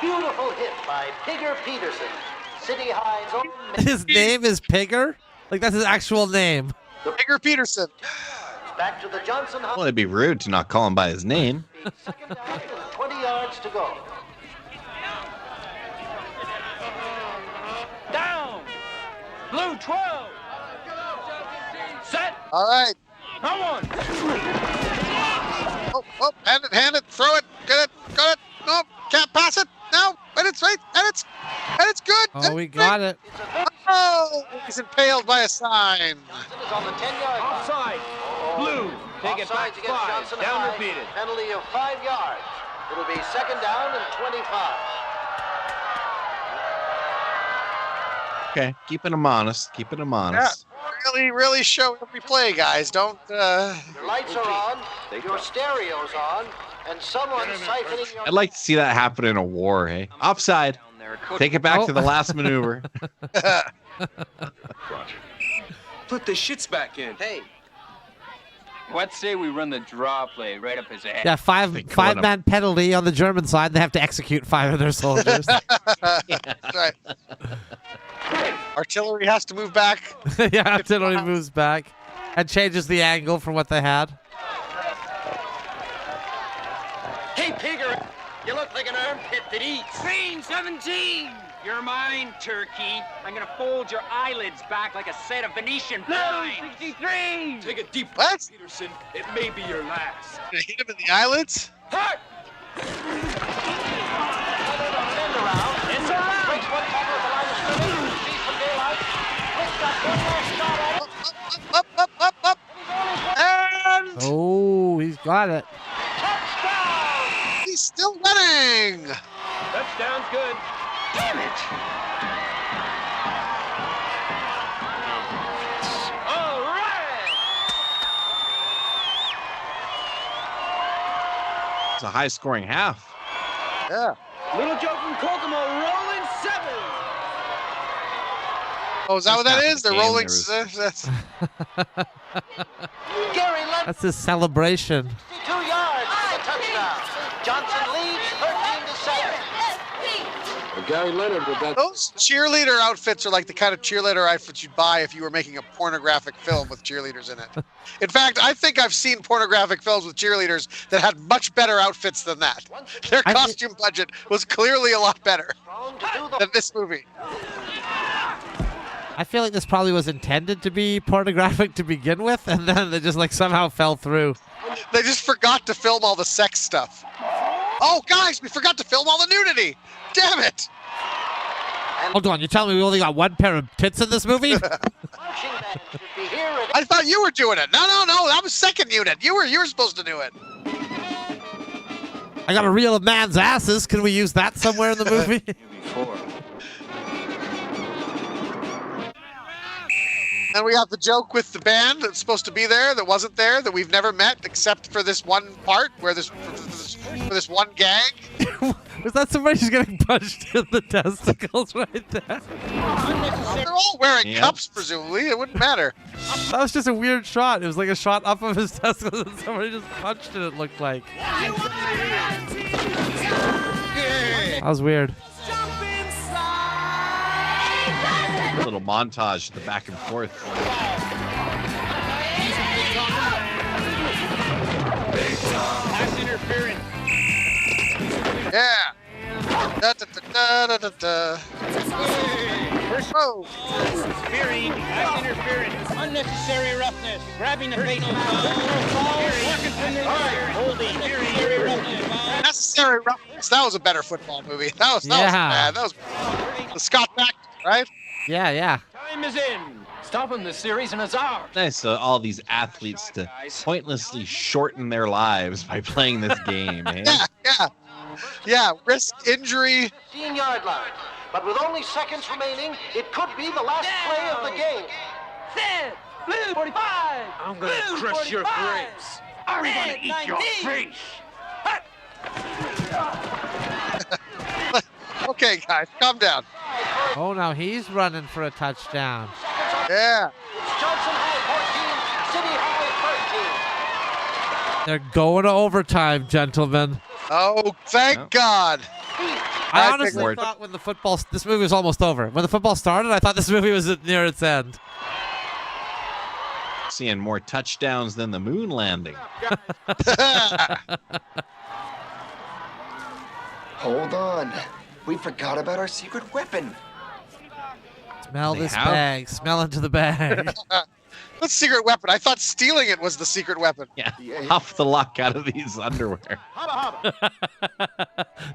Beautiful hit by Pigger Peterson. City High's own... His name is Pigger? Like, that's his actual name. The Pigger Peterson. Back to the Johnson House. Well, it'd be rude to not call him by his name. Second down with 20 yards to go. Down. Blue 12. Set. All right. Come on. Oh, hand it, throw it, get it, got it. No, can't pass it. No, and it's right, and it's good. Oh, we got it. Oh, he's impaled by a sign. Johnson is on the 10-yard line. Offside. Blue. Take it back Offsides against 5. Johnson Down High. repeated. Penalty of 5 yards. It'll be second down and 25. Okay, keeping him honest. Yeah, really show every play, guys. Don't. Your lights are on, your stereo's on, and someone's siphoning your... I'd like to see that happen in a war, hey? Offside. Take it back to the last maneuver. Put the shits back in. Hey. What say we run the draw play right up his ass? Yeah, five-man penalty on the German side. They have to execute 5 of their soldiers. Right. Artillery has to move back. Yeah, artillery moves back and changes the angle from what they had. Hey, Pigger. You look like an armpit that eats. Green 17. You're mine, turkey. I'm gonna fold your eyelids back like a set of Venetian blinds. 63. Take a deep What? breath, Peterson. It may be your last. Did I hit him in the eyelids? Hut. It's around. Breaks one tackle at the line of scrimmage. Sees some daylight. Blitz got one last shot at it. Up. And Oh, he's got it. Touchdown! he's still running. Touchdown's good. Damn it! All right. It's a high-scoring half. Yeah. Little Joe from Kokomo rolling 7. Oh, is that what that half is? of the They're game, rolling. Gary Leonard, That's his celebration. 62 yards for the touchdown. Johnson leads 13-7. Gary Leonard with that. Those cheerleader outfits are like the kind of cheerleader outfits you'd buy if you were making a pornographic film with cheerleaders in it. In fact, I think I've seen pornographic films with cheerleaders that had much better outfits than that. Their costume budget was clearly a lot better than this movie. I feel like this probably was intended to be pornographic to begin with, and then they just like somehow fell through. They just forgot to film all the sex stuff. Oh, guys, we forgot to film all the nudity. Damn it. Hold on, you're telling me we only got one pair of tits in this movie? I thought you were doing it. No, that was second unit. You were supposed to do it. I got a reel of man's asses. Can we use that somewhere in the movie? And we have the joke with the band that's supposed to be there that wasn't there, that we've never met except for this one part where for this one gag. Was that somebody who's getting punched in the testicles right there? They're all wearing cups, presumably. It wouldn't matter. That was just a weird shot. It was like a shot up of his testicles and somebody just punched it, it looked like. That was weird. A little montage of the back and forth. Pass interference. Yeah. Da. Whoa. Spearing. Pass interference. Unnecessary roughness. Grabbing the face. Holding. Unnecessary roughness. Necessary roughness. That was a better football movie. That was bad. That was the Scott Bakula, right? Yeah. Time is in. Stopping the series in a hour. Nice all these athletes to pointlessly shorten their lives by playing this game. Eh? Yeah. Risk injury. 15-yard line. But with only seconds remaining, it could be the last play of the game. Set. Blue 45. I'm gonna crush your grapes. I'm gonna eat your face. Okay, guys, calm down. For Oh, now he's running for a touchdown. Yeah. Johnson High 14, City High 13. They're going to overtime, gentlemen. Oh, thank God. I honestly thought when this movie was almost over. When the football started, I thought this movie was near its end. Seeing more touchdowns than the moon landing. Hold on. We forgot about our secret weapon. Smell this bag. Smell into the bag. What's secret weapon? I thought stealing it was the secret weapon. Yeah. Huff the luck out of these underwear.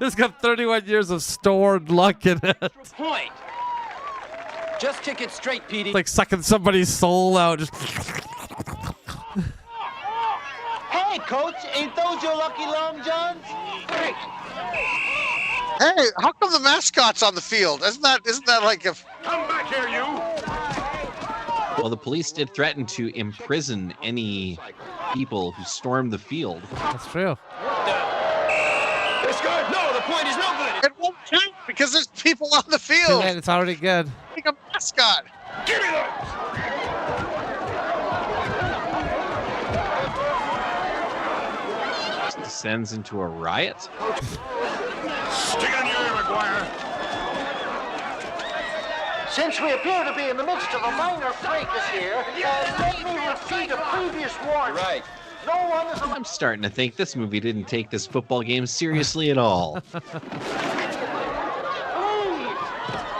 This got 31 years of stored luck in it. Point. Just kick it straight, Petey. It's like sucking somebody's soul out. Just Hey, Coach, ain't those your lucky long johns? Hey, how come the mascot's on the field? Isn't that like a... Come back here, you! Well, the police did threaten to imprison any people who stormed the field. That's true. It's good. No, the point is no good. It won't count because there's people on the Too field. late, it's already good. Like a mascot. Give me those! Descends into a riot. Stick it in your ear, McGuire. Since we appear to be in the midst of a minor fracas here, let me repeat a previous warning. Right. No one is I'm starting to think this movie didn't take this football game seriously at all. Please!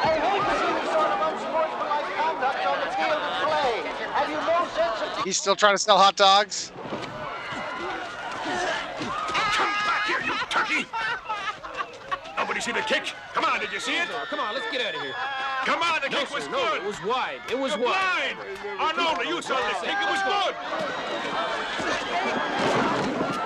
I hate to see this sort of unsportsmanlike conduct on the field of play. Have you no sense of... He's still trying to sell hot dogs? Come back here, you turkey! Nobody see the kick? Come on, did you see it? Come on, let's get out of here. Come on, the kick was good. It was wide. It was You're wide. blind. Arnoldo, you saw the kick. It was good.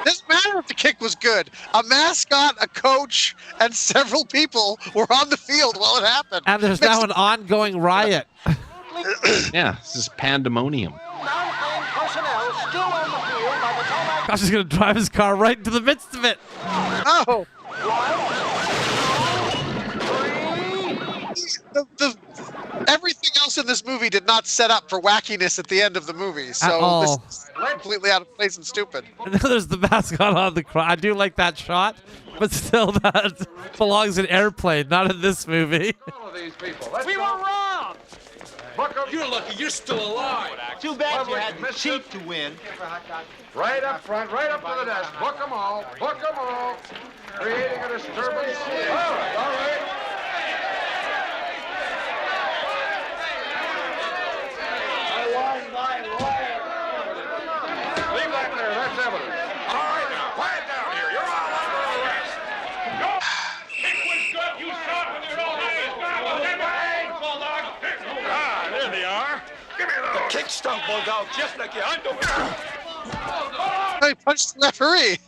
Doesn't matter if the kick was good. A mascot, a coach, and several people were on the field while it happened. And there's now an ongoing riot. Yeah, this is pandemonium. Non-playing personnel still on the field by the time Josh is going to drive his car right into the midst of it. Oh! Everything else in this movie did not set up for wackiness at the end of the movie, so this is completely out of place and stupid. And then there's the mascot on the car. I do like that shot, but still that belongs in Airplane, not in this movie. All of these people. We were wrong. You're lucky you're still alive. Too bad you had to cheat to win. Right up front, right up to the desk. Book them all. Book them all. Creating a disturbance. All right. Leave that there. That's evidence. All right, now, quiet down here. You're all under arrest. Go. Kick was good. You saw it when you're all Ah, there they are. Give me those. The kick stunk, Bulldog, just like your underwear. They punched the referee.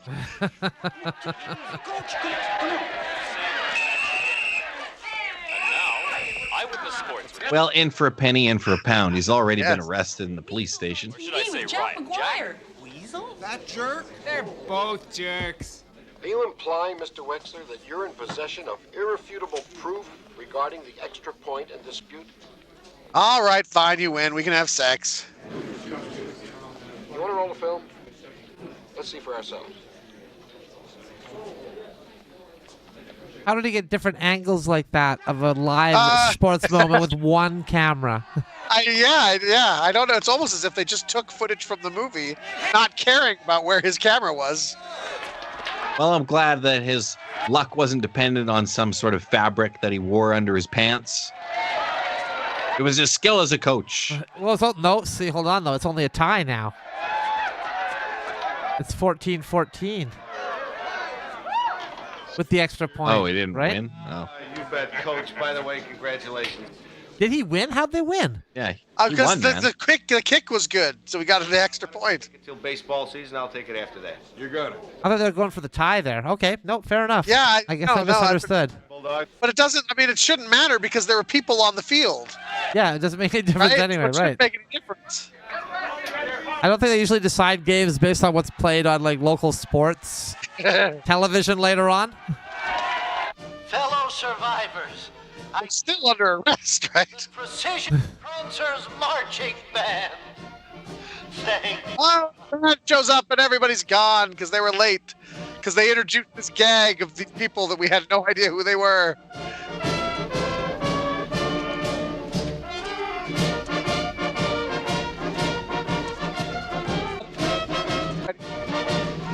Well, in for a penny, in for a pound. He's already been arrested in the police station. Should I say Jack McGuire. Weasel? That jerk? They're both jerks. Are you implying, Mr. Wexler, that you're in possession of irrefutable proof regarding the extra point and dispute? All right, fine, you win. We can have sex. You want to roll a film? Let's see for ourselves. How did he get different angles like that of a live sports moment with one camera? I don't know. It's almost as if they just took footage from the movie, not caring about where his camera was. Well, I'm glad that his luck wasn't dependent on some sort of fabric that he wore under his pants. It was his skill as a coach. Well, see, hold on, though. It's only a tie now. It's 14-14. With the extra point. Oh, he didn't right? win? Oh. You bet, Coach. By the way, congratulations. Did he win? How'd they win? Yeah, he Because won, man. the kick was good, so we got an extra point. Until baseball season, I'll take it after that. You're good. I thought they were going for the tie there. Okay, no, fair enough. Yeah, I guess I misunderstood. Bulldog. But it doesn't. I mean, it shouldn't matter because there were people on the field. Yeah, it doesn't make any difference anyway, It shouldn't make any difference. I don't think they usually decide games based on what's played on like local sports television later on. Fellow survivors, I'm still under arrest, right? Precision Prancers Marching Band. Thank you. Oh, that shows up and everybody's gone because they were late. Because they introduced this gag of these people that we had no idea who they were.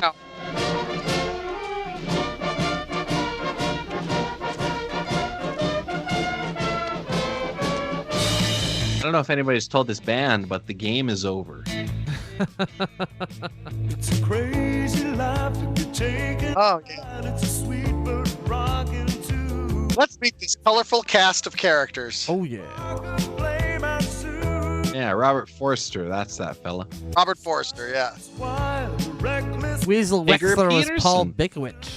No. I don't know if anybody's told this band, but the game is over. It's a crazy life if you take it. Oh, yeah. It's a sweet bird rocking too. Let's meet this colorful cast of characters. Oh, yeah. Yeah, Robert Forster. That's that fella. Robert Forster, yeah. Weasel Edgar Wexler was Paul Peterson. Bikowicz.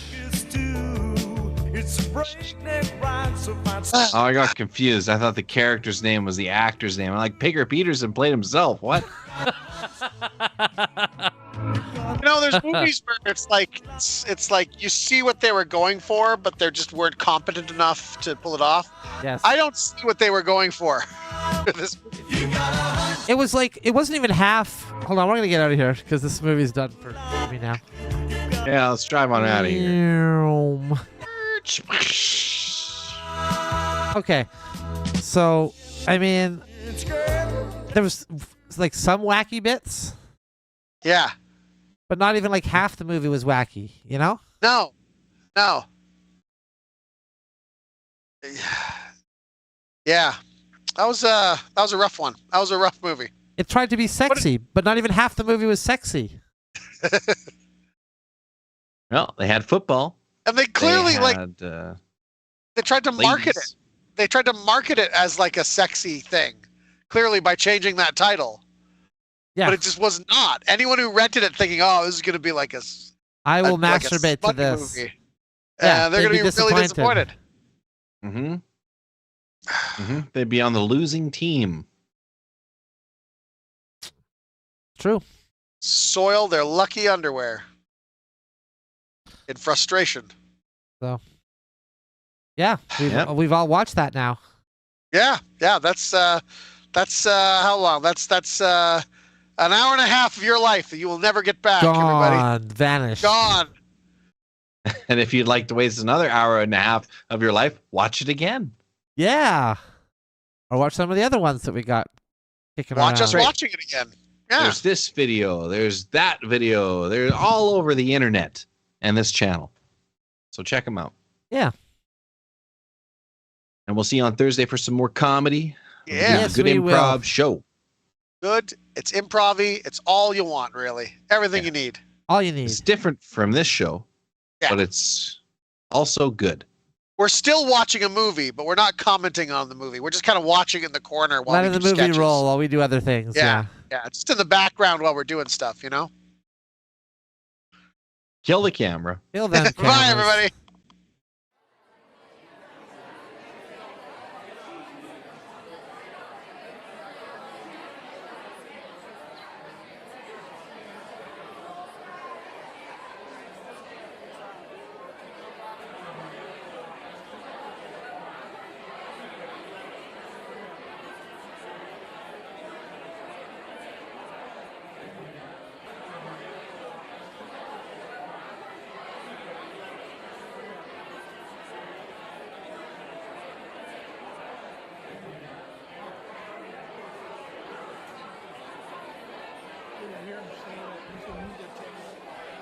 Oh, I got confused. I thought the character's name was the actor's name. I'm like, Edgar Peterson played himself. What? You know, there's movies where it's like you see what they were going for, but they just weren't competent enough to pull it off. Yes. I don't see what they were going for. This It was like, it wasn't even half. Hold on, we're going to get out of here because this movie's done for me now. Yeah, let's drive on out of here. Okay. So, I mean, there was like some wacky bits. Yeah. But not even like half the movie was wacky, you know? No. Yeah. That was a rough one. That was a rough movie. It tried to be sexy, but not even half the movie was sexy. Well, they had football. And they clearly they tried to market it. ladies. They tried to market it as like a sexy thing. Clearly by changing that title. Yeah. But it just was not. Anyone who rented it thinking, "Oh, this is going to be like I will like a masturbate to smutty this. movie." Yeah, they're they'd going to be really disappointed. They'd be on the losing team. True. Soil their lucky underwear in frustration. So, yeah, we've all watched that now. Yeah. That's how long? That's an hour and a half of your life that you will never get back. Gone, Everybody, vanished. gone. And if you'd like to waste another hour and a half of your life, watch it again. Yeah. Or watch some of the other ones that we got kicking around. Watch us watching it again. Yeah. There's this video. There's that video. They're all over the internet and this channel. So check them out. Yeah. And we'll see you on Thursday for some more comedy. Yeah. Yes, Good we improv will. show. Good. It's improv-y. It's all you want, really. Everything you need. All you need. It's different from this show, Yeah. but it's also good. We're still watching a movie, but we're not commenting on the movie. We're just kind of watching in the corner while Letting we the do movie sketches. roll while we do other things. Yeah. Yeah, just in the background while we're doing stuff, you know? Kill the camera. Kill them Bye, cameras. everybody. Hear him saying it. You should move the camera.